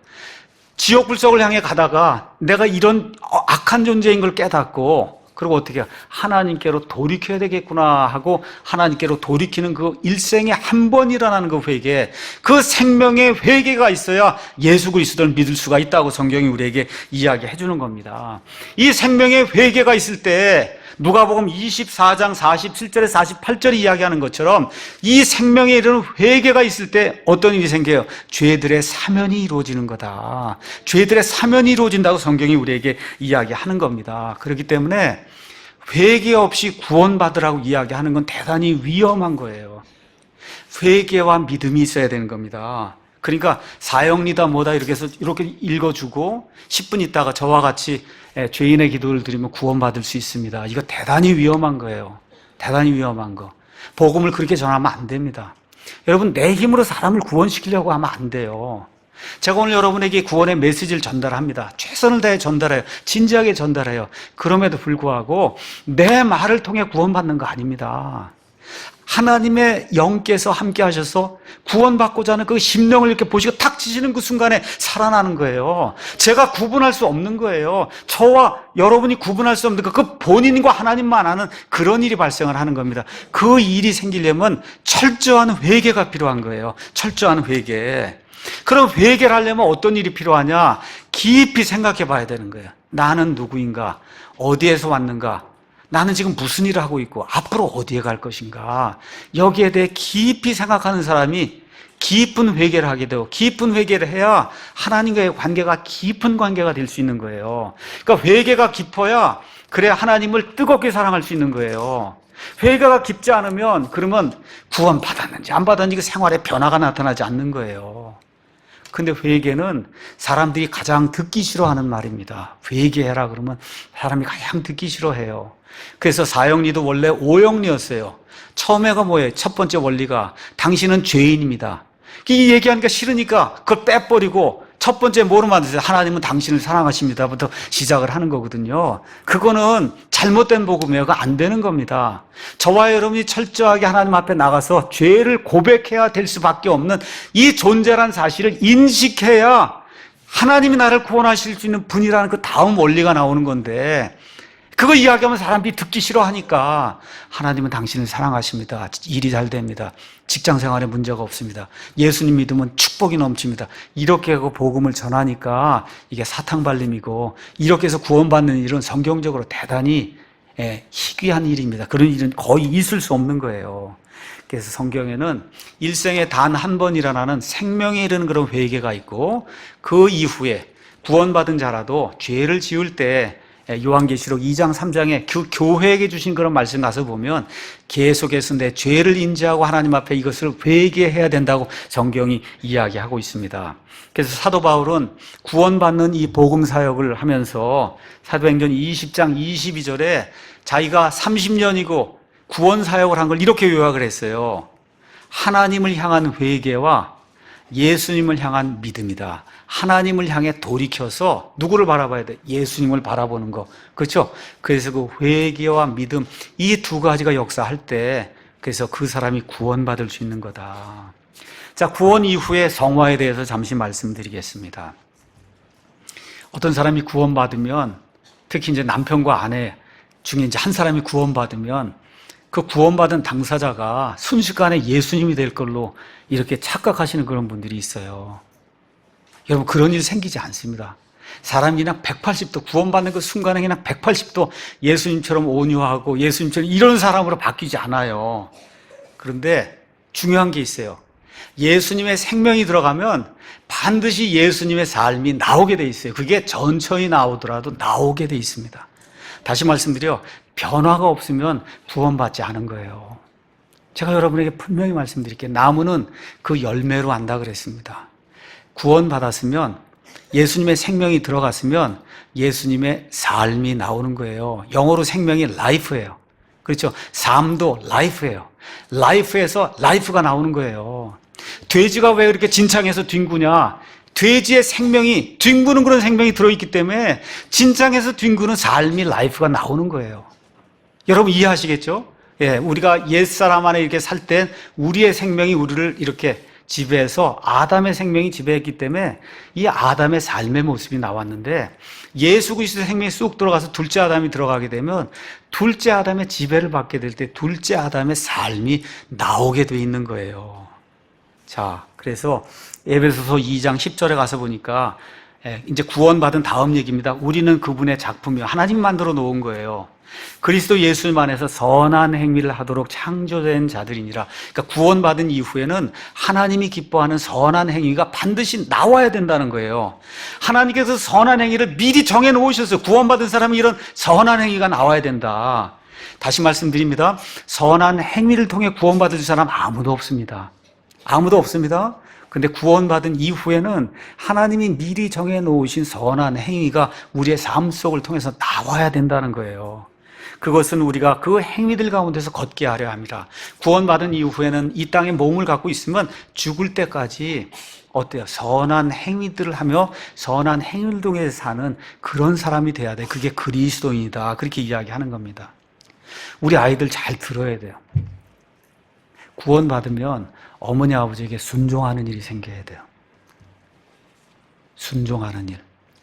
지옥 불속을 향해 가다가 내가 이런 악한 존재인 걸 깨닫고 그리고 어떻게 해요? 하나님께로 돌이켜야 되겠구나 하고 하나님께로 돌이키는 그 일생에 한 번 일어나는 그 회개, 그 생명의 회개가 있어야 예수 그리스도를 믿을 수가 있다고 성경이 우리에게 이야기해 주는 겁니다. 이 생명의 회개가 있을 때 누가복음 24장 47절에 48절이 이야기하는 것처럼 이 생명에 이르는 회개가 있을 때 어떤 일이 생겨요? 죄들의 사면이 이루어지는 거다. 죄들의 사면이 이루어진다고 성경이 우리에게 이야기하는 겁니다. 그렇기 때문에 회개 없이 구원받으라고 이야기하는 건 대단히 위험한 거예요. 회개와 믿음이 있어야 되는 겁니다. 그러니까 사형리다 뭐다 이렇게 해서 이렇게 읽어주고 10분 있다가 저와 같이 죄인의 기도를 드리면 구원받을 수 있습니다. 이거 대단히 위험한 거예요. 대단히 위험한 거. 복음을 그렇게 전하면 안 됩니다. 여러분, 내 힘으로 사람을 구원시키려고 하면 안 돼요. 제가 오늘 여러분에게 구원의 메시지를 전달합니다. 최선을 다해 전달해요. 진지하게 전달해요. 그럼에도 불구하고 내 말을 통해 구원받는 거 아닙니다. 하나님의 영께서 함께 하셔서 구원받고자 하는 그 심령을 이렇게 보시고 탁 치시는 그 순간에 살아나는 거예요. 제가 구분할 수 없는 거예요. 저와 여러분이 구분할 수 없는 그 본인과 하나님만 아는 그런 일이 발생을 하는 겁니다. 그 일이 생기려면 철저한 회개가 필요한 거예요. 철저한 회개. 그럼 회개를 하려면 어떤 일이 필요하냐? 깊이 생각해 봐야 되는 거예요. 나는 누구인가? 어디에서 왔는가? 나는 지금 무슨 일을 하고 있고 앞으로 어디에 갈 것인가? 여기에 대해 깊이 생각하는 사람이 깊은 회개를 하게 되고 깊은 회개를 해야 하나님과의 관계가 깊은 관계가 될 수 있는 거예요. 그러니까 회개가 깊어야 그래야 하나님을 뜨겁게 사랑할 수 있는 거예요. 회개가 깊지 않으면 그러면 구원 받았는지 안 받았는지 그 생활에 변화가 나타나지 않는 거예요. 근데 회개는 사람들이 가장 듣기 싫어하는 말입니다. 회개해라 그러면 사람이 가장 듣기 싫어해요. 그래서 사형리도 원래 오형리였어요. 처음에가 뭐예요? 첫 번째 원리가 당신은 죄인입니다. 이 얘기하니까 싫으니까 그걸 빼버리고 첫 번째 뭐로 만드세요? 하나님은 당신을 사랑하십니다부터 시작을 하는 거거든요. 그거는 잘못된 복음이에요. 그거 안 되는 겁니다. 저와 여러분이 철저하게 하나님 앞에 나가서 죄를 고백해야 될 수밖에 없는 이 존재란 사실을 인식해야 하나님이 나를 구원하실 수 있는 분이라는 그 다음 원리가 나오는 건데 그거 이야기하면 사람들이 듣기 싫어하니까 하나님은 당신을 사랑하십니다. 일이 잘 됩니다. 직장 생활에 문제가 없습니다. 예수님 믿으면 축복이 넘칩니다. 이렇게 하고 복음을 전하니까 이게 사탕발림이고 이렇게 해서 구원받는 일은 성경적으로 대단히 희귀한 일입니다. 그런 일은 거의 있을 수 없는 거예요. 그래서 성경에는 일생에 단 한 번 일어나는 생명에 이르는 그런 회개가 있고 그 이후에 구원받은 자라도 죄를 지을 때 요한계시록 2장 3장에 그 교회에게 주신 그런 말씀 가서 보면 계속해서 내 죄를 인지하고 하나님 앞에 이것을 회개해야 된다고 성경이 이야기하고 있습니다. 그래서 사도 바울은 구원받는 이 복음 사역을 하면서 사도행전 20장 22절에 자기가 30년이고 구원 사역을 한 걸 이렇게 요약을 했어요. 하나님을 향한 회개와 예수님을 향한 믿음이다. 하나님을 향해 돌이켜서 누구를 바라봐야 돼? 예수님을 바라보는 거. 그렇죠? 그래서 그 회개와 믿음 이 두 가지가 역사할 때 그래서 그 사람이 구원받을 수 있는 거다. 자, 구원 이후의 성화에 대해서 잠시 말씀드리겠습니다. 어떤 사람이 구원받으면 특히 이제 남편과 아내 중에 이제 한 사람이 구원받으면 그 구원받은 당사자가 순식간에 예수님이 될 걸로 이렇게 착각하시는 그런 분들이 있어요. 여러분, 그런 일 생기지 않습니다. 사람이 그냥 180도 구원받는 그 순간에 그냥 180도 예수님처럼 온유하고 예수님처럼 이런 사람으로 바뀌지 않아요. 그런데 중요한 게 있어요. 예수님의 생명이 들어가면 반드시 예수님의 삶이 나오게 돼 있어요. 그게 천천히 나오더라도 나오게 돼 있습니다. 다시 말씀드려, 변화가 없으면 구원받지 않은 거예요. 제가 여러분에게 분명히 말씀드릴게요. 나무는 그 열매로 안다 그랬습니다. 구원받았으면 예수님의 생명이 들어갔으면 예수님의 삶이 나오는 거예요. 영어로 생명이 life예요. 그렇죠? 삶도 life예요. life에서 life가 나오는 거예요. 돼지가 왜 이렇게 진창에서 뒹구냐? 돼지의 생명이 뒹구는 그런 생명이 들어있기 때문에 진창에서 뒹구는 삶이 life가 나오는 거예요. 여러분 이해하시겠죠? 예, 우리가 옛사람 안에 이렇게 살 때 우리의 생명이 우리를 이렇게 지배해서 아담의 생명이 지배했기 때문에 이 아담의 삶의 모습이 나왔는데 예수 그리스도의 생명이 쑥 들어가서 둘째 아담이 들어가게 되면 둘째 아담의 지배를 받게 될 때 둘째 아담의 삶이 나오게 돼 있는 거예요. 자, 그래서 에베소서 2장 10절에 가서 보니까 이제 구원받은 다음 얘기입니다. 우리는 그분의 작품이요. 하나님 만들어 놓은 거예요. 그리스도 예수 안에서 선한 행위를 하도록 창조된 자들이니라. 그러니까 구원받은 이후에는 하나님이 기뻐하는 선한 행위가 반드시 나와야 된다는 거예요. 하나님께서 선한 행위를 미리 정해 놓으셨어요. 구원받은 사람이 이런 선한 행위가 나와야 된다. 다시 말씀드립니다. 선한 행위를 통해 구원받을 사람 아무도 없습니다. 아무도 없습니다. 근데 구원받은 이후에는 하나님이 미리 정해 놓으신 선한 행위가 우리의 삶 속을 통해서 나와야 된다는 거예요. 그것은 우리가 그 행위들 가운데서 걷게 하려 합니다. 구원받은 이후에는 이 땅에 몸을 갖고 있으면 죽을 때까지 어때요? 선한 행위들을 하며 선한 행위를 통해 사는 그런 사람이 돼야 돼. 그게 그리스도인이다. 그렇게 이야기하는 겁니다. 우리 아이들 잘 들어야 돼요. 구원받으면 어머니 아버지에게 순종하는 일이 생겨야 돼요. 순종하는 일.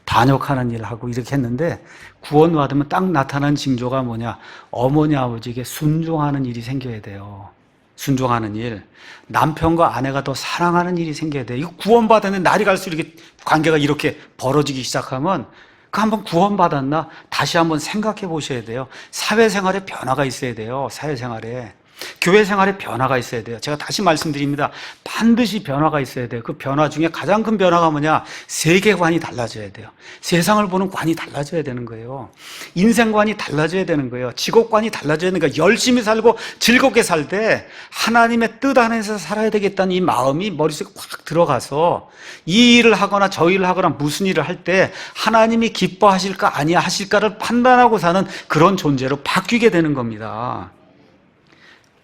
단역하는 일을 하고 이렇게 했는데 구원받으면 딱 나타난 징조가 뭐냐? 어머니 아버지에게 순종하는 일이 생겨야 돼요. 순종하는 일. 남편과 아내가 더 사랑하는 일이 생겨야 돼요. 이거 구원받았는데 날이 갈수록 이렇게 관계가 이렇게 벌어지기 시작하면 그 한번 구원받았나? 다시 한번 생각해 보셔야 돼요. 사회생활에 변화가 있어야 돼요. 사회생활에. 교회 생활에 변화가 있어야 돼요. 제가 다시 말씀드립니다. 반드시 변화가 있어야 돼요. 그 변화 중에 가장 큰 변화가 뭐냐? 세계관이 달라져야 돼요. 세상을 보는 관이 달라져야 되는 거예요. 인생관이 달라져야 되는 거예요. 직업관이 달라져야 되는 거예요. 열심히 살고 즐겁게 살 때 하나님의 뜻 안에서 살아야 되겠다는 이 마음이 머릿속에 확 들어가서 이 일을 하거나 저 일을 하거나 무슨 일을 할 때 하나님이 기뻐하실까 아니야 하실까를 판단하고 사는 그런 존재로 바뀌게 되는 겁니다.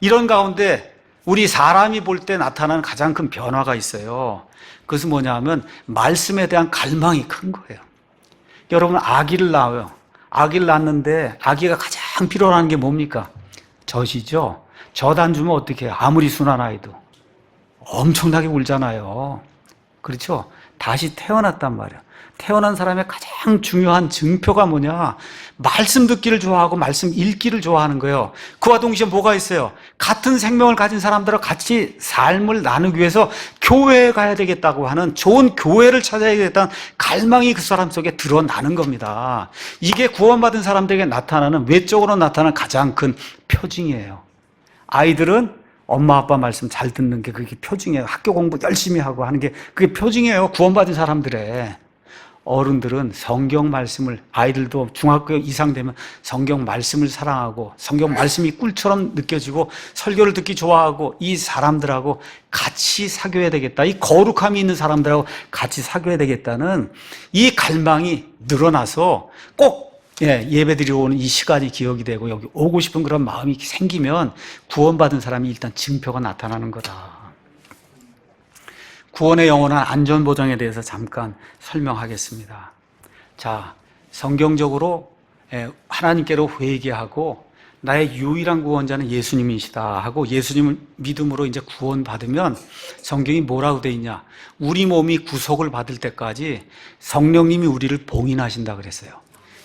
이런 가운데 우리 사람이 볼 때 나타나는 가장 큰 변화가 있어요. 그것은 뭐냐 하면 말씀에 대한 갈망이 큰 거예요. 여러분 아기를 낳아요. 아기를 낳는데 아기가 가장 필요한 게 뭡니까? 젖이죠. 젖 안 주면 어떻게 해요? 아무리 순한 아이도 엄청나게 울잖아요. 그렇죠? 다시 태어났단 말이에요. 태어난 사람의 가장 중요한 증표가 뭐냐? 말씀 듣기를 좋아하고 말씀 읽기를 좋아하는 거예요. 그와 동시에 뭐가 있어요? 같은 생명을 가진 사람들과 같이 삶을 나누기 위해서 교회에 가야 되겠다고 하는 좋은 교회를 찾아야겠다는 갈망이 그 사람 속에 드러나는 겁니다. 이게 구원받은 사람들에게 나타나는, 외적으로 나타나는 가장 큰 표징이에요. 아이들은 엄마 아빠 말씀 잘 듣는 게 그게 표징이에요. 학교 공부 열심히 하고 하는 게 그게 표징이에요. 구원받은 사람들의. 어른들은 성경 말씀을, 아이들도 중학교 이상 되면 성경 말씀을 사랑하고 성경 말씀이 꿀처럼 느껴지고 설교를 듣기 좋아하고 이 사람들하고 같이 사귀어야 되겠다. 이 거룩함이 있는 사람들하고 같이 사귀어야 되겠다는 이 갈망이 늘어나서 꼭 예배드리러 오는 이 시간이 기억이 되고 여기 오고 싶은 그런 마음이 생기면 구원받은 사람이 일단 증표가 나타나는 거다. 구원의 영원한 안전보장에 대해서 잠깐 설명하겠습니다. 자, 성경적으로 하나님께로 회개하고 나의 유일한 구원자는 예수님이시다 하고 예수님을 믿음으로 이제 구원받으면 성경이 뭐라고 돼 있냐? 우리 몸이 구속을 받을 때까지 성령님이 우리를 봉인하신다 그랬어요.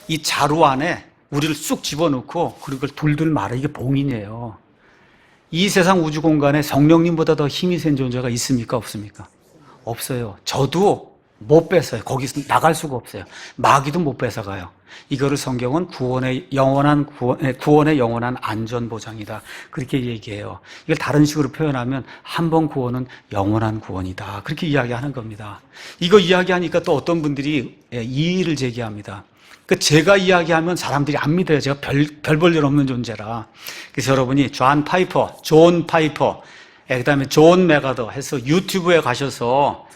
이 자루 안에 우리를 쑥 집어넣고 그리고 둘둘 말아. 이게 봉인이에요. 이 세상 우주 공간에 성령님보다 더 힘이 센 존재가 있습니까? 없습니까? 없어요. 저도 못 뺏어요. 거기서 나갈 수가 없어요. 마귀도 못 뺏어가요. 이거를 성경은 구원의 영원한 안전보장이다. 그렇게 얘기해요. 이걸 다른 식으로 표현하면 한 번 구원은 영원한 구원이다. 그렇게 이야기하는 겁니다. 이거 이야기하니까 또 어떤 분들이 이의를 제기합니다. 제가 이야기하면 사람들이 안 믿어요. 제가 별 볼 일 없는 존재라. 그래서 여러분이 존 파이퍼, 그다음에 존 메가더 해서 유튜브에 가셔서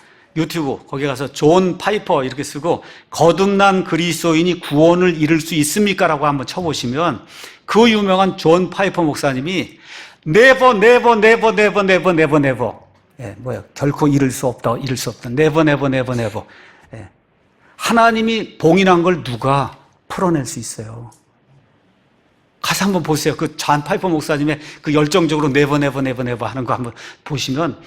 거기 가서 존 파이퍼 이렇게 쓰고 거듭난 그리스도인이 구원을 이룰 수 있습니까? 라고 한번 쳐보시면 그 유명한 존 파이퍼 목사님이 never 결코 이룰 수 없다 never 하나님이 봉인한 걸 누가 풀어낼 수 있어요? 가서 한번 보세요. 그 존 파이퍼 목사님의 그 열정적으로 never 하는 거 한번 보시면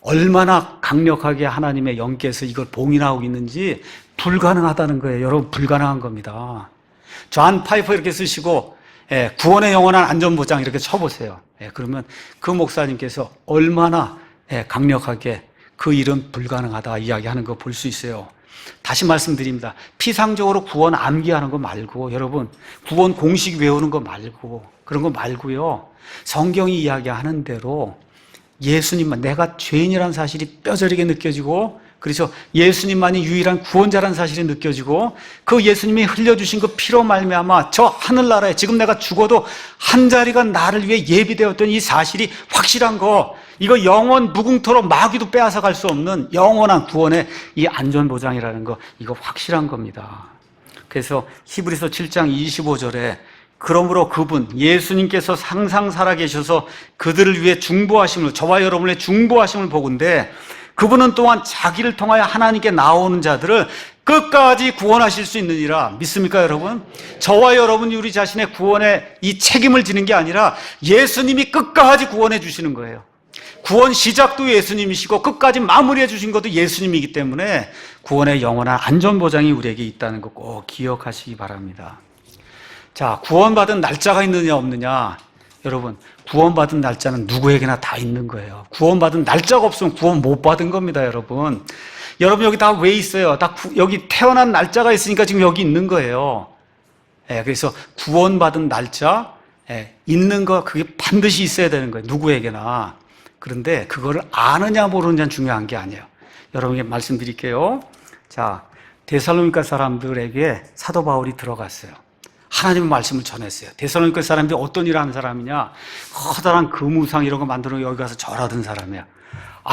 얼마나 강력하게 하나님의 영께서 이걸 봉인하고 있는지 불가능하다는 거예요. 여러분, 불가능한 겁니다. 존 파이퍼 이렇게 쓰시고 구원의 영원한 안전보장 이렇게 쳐보세요. 그러면 그 목사님께서 얼마나 강력하게 그 일은 불가능하다 이야기하는 거 볼 수 있어요. 다시 말씀드립니다. 피상적으로 구원 암기하는 거 말고, 여러분, 구원 공식 외우는 거 말고, 그런 거 말고요. 성경이 이야기하는 대로 예수님만, 내가 죄인이라는 사실이 뼈저리게 느껴지고, 그래서 예수님만이 유일한 구원자라는 사실이 느껴지고, 그 예수님이 흘려주신 그 피로 말미암아 저 하늘나라에 지금 내가 죽어도 한 자리가 나를 위해 예비되었던 이 사실이 확실한 거, 이거 영원 무궁토록 마귀도 빼앗아갈 수 없는 영원한 구원의 이 안전보장이라는 거, 이거 확실한 겁니다. 그래서 히브리서 7장 25절에 그러므로 그분 예수님께서 항상 살아계셔서 그들을 위해 중보하심을, 저와 여러분의 중보하심을 보건대 그분은 또한 자기를 통하여 하나님께 나오는 자들을 끝까지 구원하실 수 있느니라. 믿습니까, 여러분? 저와 여러분이 우리 자신의 구원에 이 책임을 지는 게 아니라 예수님이 끝까지 구원해 주시는 거예요. 구원 시작도 예수님이시고 끝까지 마무리해 주신 것도 예수님이기 때문에 구원의 영원한 안전보장이 우리에게 있다는 거 꼭 기억하시기 바랍니다. 자, 구원받은 날짜가 있느냐 없느냐. 여러분, 구원받은 날짜는 누구에게나 다 있는 거예요. 구원받은 날짜가 없으면 구원 못 받은 겁니다, 여러분. 여러분, 여기 다 왜 있어요? 다 여기 태어난 날짜가 있으니까 지금 여기 있는 거예요. 그래서 구원받은 날짜, 있는 거, 그게 반드시 있어야 되는 거예요. 누구에게나. 그런데 그거를 아느냐 모르느냐는 중요한 게 아니에요. 여러분에게 말씀드릴게요. 자, 데살로니가 사람들에게 사도 바울이 들어갔어요. 하나님의 말씀을 전했어요. 데살로니가 사람들이 어떤 일을 하는 사람이냐? 커다란 금우상 이런 거 만들어 여기 가서 절하던 사람이야.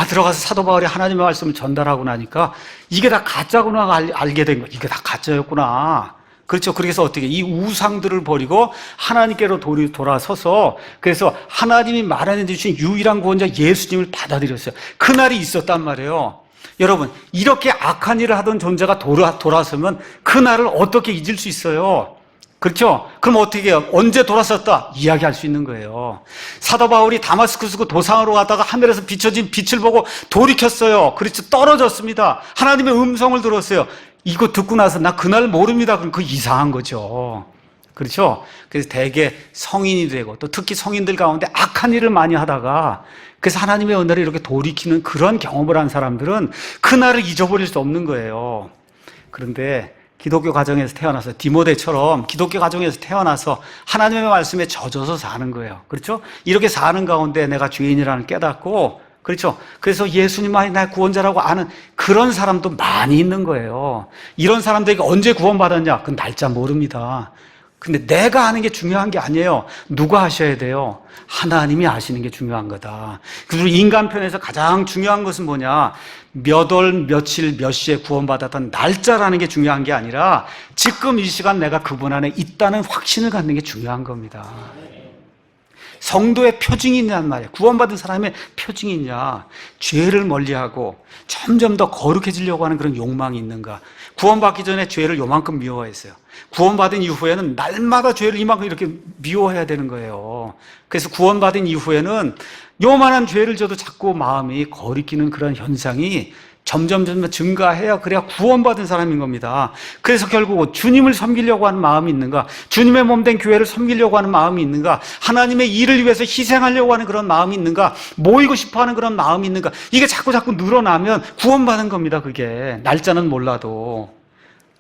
들어가서 사도 바울이 하나님의 말씀을 전달하고 나니까 이게 다 가짜구나 알게 된 거야. 이게 다 가짜였구나. 그렇죠. 그래서 어떻게 이 우상들을 버리고 하나님께로 돌아서서 그래서 하나님이 마련해 주신 유일한 구원자 예수님을 받아들였어요. 그날이 있었단 말이에요. 여러분, 이렇게 악한 일을 하던 존재가 돌아서면 그날을 어떻게 잊을 수 있어요? 그렇죠? 그럼 어떻게 해요? 언제 돌아섰다? 이야기할 수 있는 거예요. 사도 바울이 다마스쿠스 그 도상으로 가다가 하늘에서 비춰진 빛을 보고 돌이켰어요. 그렇죠? 떨어졌습니다. 하나님의 음성을 들었어요. 이거 듣고 나서 나 그날 모릅니다. 그럼 그거 이상한 거죠. 그렇죠? 그래서 대개 성인이 되고 또 특히 성인들 가운데 악한 일을 많이 하다가 그래서 하나님의 은혜를 이렇게 돌이키는 그런 경험을 한 사람들은 그날을 잊어버릴 수 없는 거예요. 그런데 기독교 가정에서 태어나서 디모데처럼 기독교 가정에서 태어나서 하나님의 말씀에 젖어서 사는 거예요. 그렇죠? 이렇게 사는 가운데 내가 죄인이라는 깨닫고, 그렇죠? 그래서 예수님만이 나의 구원자라고 아는 그런 사람도 많이 있는 거예요. 이런 사람들에게 언제 구원받았냐? 그 날짜 모릅니다. 근데 내가 아는 게 중요한 게 아니에요. 누가 하셔야 돼요? 하나님이 아시는 게 중요한 거다. 그리고 인간편에서 가장 중요한 것은 뭐냐? 몇 월, 며칠, 몇 시에 구원받았던 날짜라는 게 중요한 게 아니라 지금 이 시간 내가 그분 안에 있다는 확신을 갖는 게 중요한 겁니다. 성도의 표징이 있냔 말이에요. 구원받은 사람의 표징이 있냐? 죄를 멀리하고 점점 더 거룩해지려고 하는 그런 욕망이 있는가? 구원받기 전에 죄를 요만큼 미워했어요. 구원받은 이후에는 날마다 죄를 이만큼 이렇게 미워해야 되는 거예요. 그래서 구원받은 이후에는 요만한 죄를 져도 자꾸 마음이 거리끼는 그런 현상이 점점 증가해야 그래야 구원받은 사람인 겁니다. 그래서 결국 주님을 섬기려고 하는 마음이 있는가? 주님의 몸된 교회를 섬기려고 하는 마음이 있는가? 하나님의 일을 위해서 희생하려고 하는 그런 마음이 있는가? 모이고 싶어하는 그런 마음이 있는가? 이게 자꾸 늘어나면 구원받은 겁니다. 그게 날짜는 몰라도.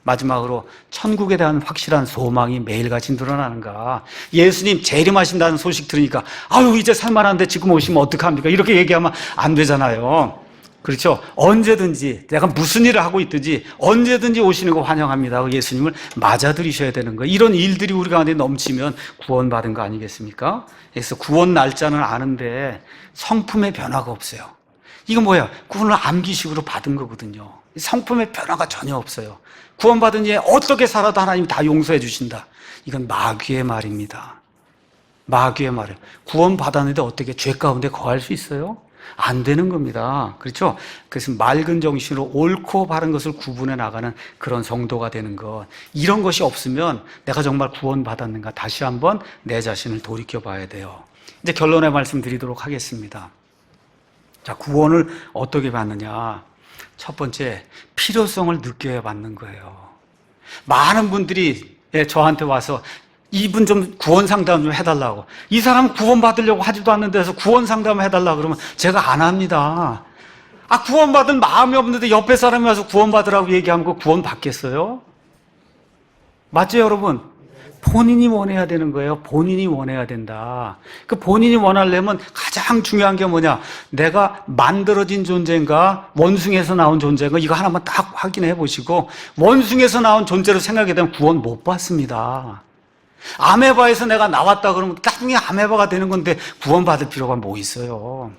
마지막으로 천국에 대한 확실한 소망이 매일같이 늘어나는가? 예수님 재림하신다는 소식 들으니까 아유 이제 살만한데 지금 오시면 어떡합니까? 이렇게 얘기하면 안 되잖아요. 그렇죠? 언제든지 내가 무슨 일을 하고 있든지 언제든지 오시는 거 환영합니다. 예수님을 맞아들이셔야 되는 거예요. 이런 일들이 우리 가운데 넘치면 구원받은 거 아니겠습니까? 그래서 구원 날짜는 아는데 성품의 변화가 없어요. 이건 뭐야? 구원을 암기식으로 받은 거거든요. 성품의 변화가 전혀 없어요. 구원받은 이에 어떻게 살아도 하나님 다 용서해 주신다. 이건 마귀의 말입니다. 마귀의 말이에요. 구원받았는데 어떻게 죄 가운데 거할 수 있어요? 안 되는 겁니다. 그렇죠? 그래서 맑은 정신으로 옳고 바른 것을 구분해 나가는 그런 성도가 되는 것. 이런 것이 없으면 내가 정말 구원받았는가 다시 한번 내 자신을 돌이켜 봐야 돼요. 이제 결론의 말씀 드리도록 하겠습니다. 자, 구원을 어떻게 받느냐? 첫 번째, 필요성을 느껴야 받는 거예요. 많은 분들이 저한테 와서 이분 좀 구원 상담 좀 해달라고. 이 사람 구원 받으려고 하지도 않는 데서 구원 상담 해달라고 그러면 제가 안 합니다. 구원 받은 마음이 없는데 옆에 사람이 와서 구원 받으라고 얘기하면 그 구원 받겠어요? 맞죠, 여러분? 본인이 원해야 되는 거예요. 본인이 원해야 된다. 그 본인이 원하려면 가장 중요한 게 뭐냐? 내가 만들어진 존재인가? 원숭이에서 나온 존재인가? 이거 하나만 딱 확인해 보시고, 원숭이에서 나온 존재로 생각이 되면 구원 못 받습니다. 아메바에서 내가 나왔다 그러면 나중에 아메바가 되는 건데 구원 받을 필요가 뭐 있어요?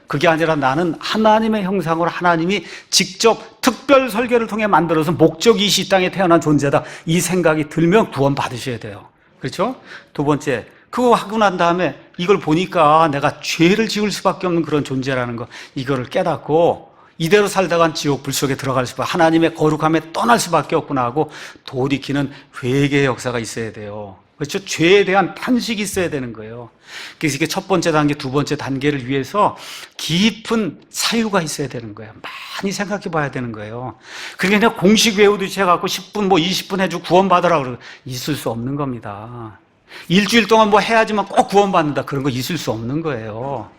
그게 아니라 나는 하나님의 형상으로 하나님이 직접 특별 설계를 통해 만들어서 목적이 이 땅에 태어난 존재다. 이 생각이 들면 구원 받으셔야 돼요. 그렇죠? 두 번째, 그거 하고 난 다음에 이걸 보니까 내가 죄를 지을 수밖에 없는 그런 존재라는 거, 이거를 깨닫고 이대로 살다간 지옥 불 속에 들어갈 수밖에, 하나님의 거룩함에 떠날 수밖에 없구나 하고 돌이키는 회개의 역사가 있어야 돼요. 그렇죠? 죄에 대한 탄식이 있어야 되는 거예요. 그래서 이게 첫 번째 단계, 두 번째 단계를 위해서 깊은 사유가 있어야 되는 거예요. 많이 생각해 봐야 되는 거예요. 그게 그냥 공식 외우듯이 해갖고 10분, 20분 해주고 구원받으라 그러고 있을 수 없는 겁니다. 일주일 동안 뭐 해야지만 꼭 구원받는다. 그런 거 있을 수 없는 거예요.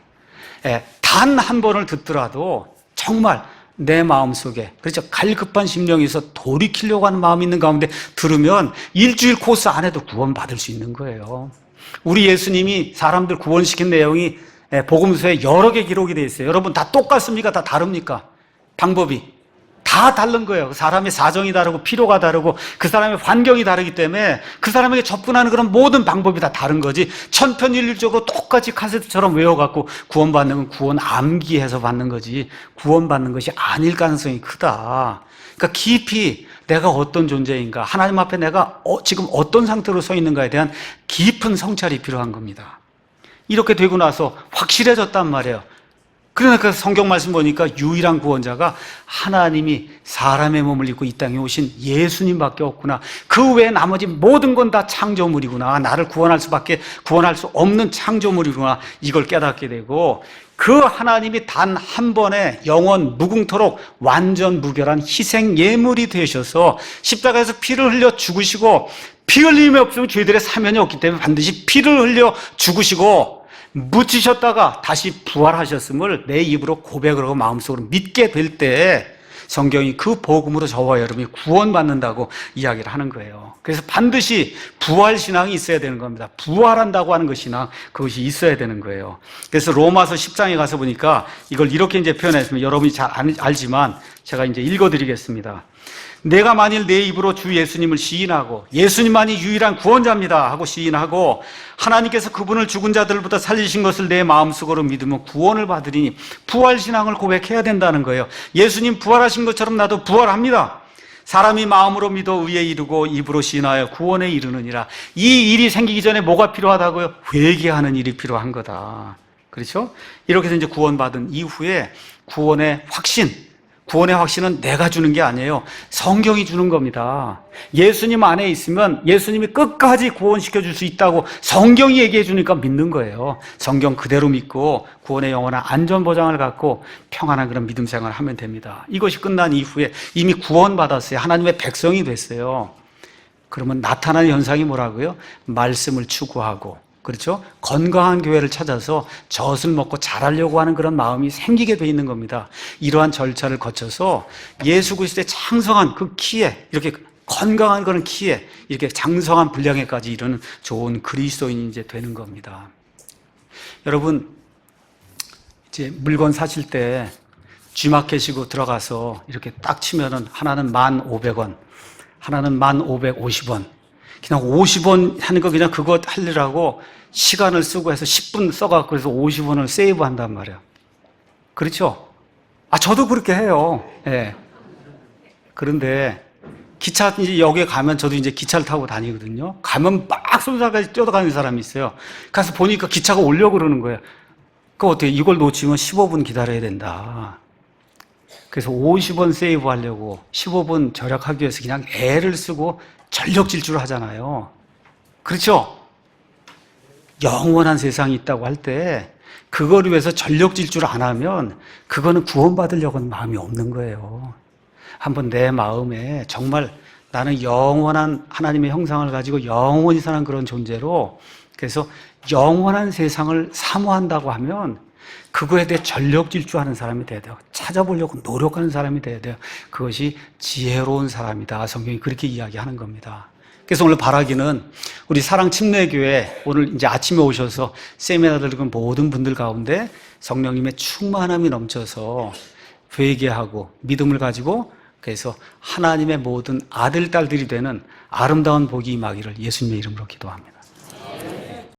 단 한 번을 듣더라도 정말 내 마음속에, 그렇죠, 갈급한 심령이 있어 돌이키려고 하는 마음이 있는 가운데 들으면 일주일 코스 안에도 구원받을 수 있는 거예요. 우리 예수님이 사람들 구원시킨 내용이 복음서에 여러 개 기록이 되어 있어요. 여러분 다 똑같습니까? 다 다릅니까? 방법이 다 다른 거예요. 사람의 사정이 다르고 필요가 다르고 그 사람의 환경이 다르기 때문에 그 사람에게 접근하는 그런 모든 방법이 다 다른 거지, 천편일률적으로 똑같이 카세트처럼 외워갖고 구원받는 건 구원 암기해서 받는 거지 구원받는 것이 아닐 가능성이 크다. 그러니까 깊이 내가 어떤 존재인가, 하나님 앞에 내가 지금 어떤 상태로 서 있는가에 대한 깊은 성찰이 필요한 겁니다. 이렇게 되고 나서 확실해졌단 말이에요. 그러니까 성경 말씀 보니까 유일한 구원자가 하나님이 사람의 몸을 입고 이 땅에 오신 예수님밖에 없구나. 그 외에 나머지 모든 건 다 창조물이구나. 나를 구원할 수 없는 창조물이구나. 이걸 깨닫게 되고, 그 하나님이 단 한 번에 영원 무궁토록 완전 무결한 희생 예물이 되셔서 십자가에서 피를 흘려 죽으시고, 피 흘림이 없으면 죄들의 사면이 없기 때문에 반드시 피를 흘려 죽으시고 묻히셨다가 다시 부활하셨음을 내 입으로 고백을 하고 마음속으로 믿게 될 때 성경이 그 복음으로 저와 여러분이 구원받는다고 이야기를 하는 거예요. 그래서 반드시 부활신앙이 있어야 되는 겁니다. 부활한다고 하는 그 신앙, 그것이 있어야 되는 거예요. 그래서 로마서 10장에 가서 보니까 이걸 이렇게 이제 표현했으면 여러분이 잘 알지만 제가 이제 읽어드리겠습니다. 내가 만일 내 입으로 주 예수님을 시인하고 예수님만이 유일한 구원자입니다 하고 시인하고 하나님께서 그분을 죽은 자들보다 살리신 것을 내 마음속으로 믿으면 구원을 받으리니 부활신앙을 고백해야 된다는 거예요. 예수님 부활하신 것처럼 나도 부활합니다. 사람이 마음으로 믿어 의에 이르고 입으로 시인하여 구원에 이르느니라. 이 일이 생기기 전에 뭐가 필요하다고요? 회개하는 일이 필요한 거다. 그렇죠? 이렇게 해서 이제 구원받은 이후에 구원의 확신은 내가 주는 게 아니에요. 성경이 주는 겁니다. 예수님 안에 있으면 예수님이 끝까지 구원시켜 줄 수 있다고 성경이 얘기해 주니까 믿는 거예요. 성경 그대로 믿고 구원의 영원한 안전보장을 갖고 평안한 그런 믿음 생활을 하면 됩니다. 이것이 끝난 이후에 이미 구원받았어요. 하나님의 백성이 됐어요. 그러면 나타나는 현상이 뭐라고요? 말씀을 추구하고, 그렇죠? 건강한 교회를 찾아서 젖을 먹고 자라려고 하는 그런 마음이 생기게 돼 있는 겁니다. 이러한 절차를 거쳐서 예수 그리스도의 장성한 그 키에, 이렇게 건강한 그런 키에 이렇게 장성한 분량에까지 이르는 좋은 그리스도인이 이제 되는 겁니다. 여러분, 이제 물건 사실 때 G마켓이고 들어가서 이렇게 딱 치면은 하나는 1,500원, 하나는 1,550원. 그냥 50원 하는 거 그냥 그거 하려고 시간을 쓰고 해서 10분 써갖고 그래서 50원을 세이브 한단 말이에요. 그렇죠? 저도 그렇게 해요. 예. 그런데 기차 이제 역에 가면 저도 이제 기차를 타고 다니거든요. 가면 막 손사까지 뛰어가는 사람이 있어요. 가서 보니까 기차가 오려고 그러는 거예요. 그거 어떻게 이걸 놓치면 15분 기다려야 된다. 그래서 50원 세이브 하려고 15분 절약하기 위해서 그냥 애를 쓰고 전력 질주를 하잖아요. 그렇죠? 영원한 세상이 있다고 할 때 그거를 위해서 전력 질주를 안 하면 그거는 구원받으려고는 마음이 없는 거예요. 한번 내 마음에 정말 나는 영원한 하나님의 형상을 가지고 영원히 사는 그런 존재로, 그래서 영원한 세상을 사모한다고 하면 그거에 대해 전력 질주하는 사람이 돼야 돼요. 찾아보려고 노력하는 사람이 돼야 돼요. 그것이 지혜로운 사람이다. 성경이 그렇게 이야기하는 겁니다. 그래서 오늘 바라기는 우리 사랑 침례교회 오늘 이제 아침에 오셔서 세미나 들은 모든 분들 가운데 성령님의 충만함이 넘쳐서 회개하고 믿음을 가지고 그래서 하나님의 모든 아들, 딸들이 되는 아름다운 복이 임하기를 예수님의 이름으로 기도합니다.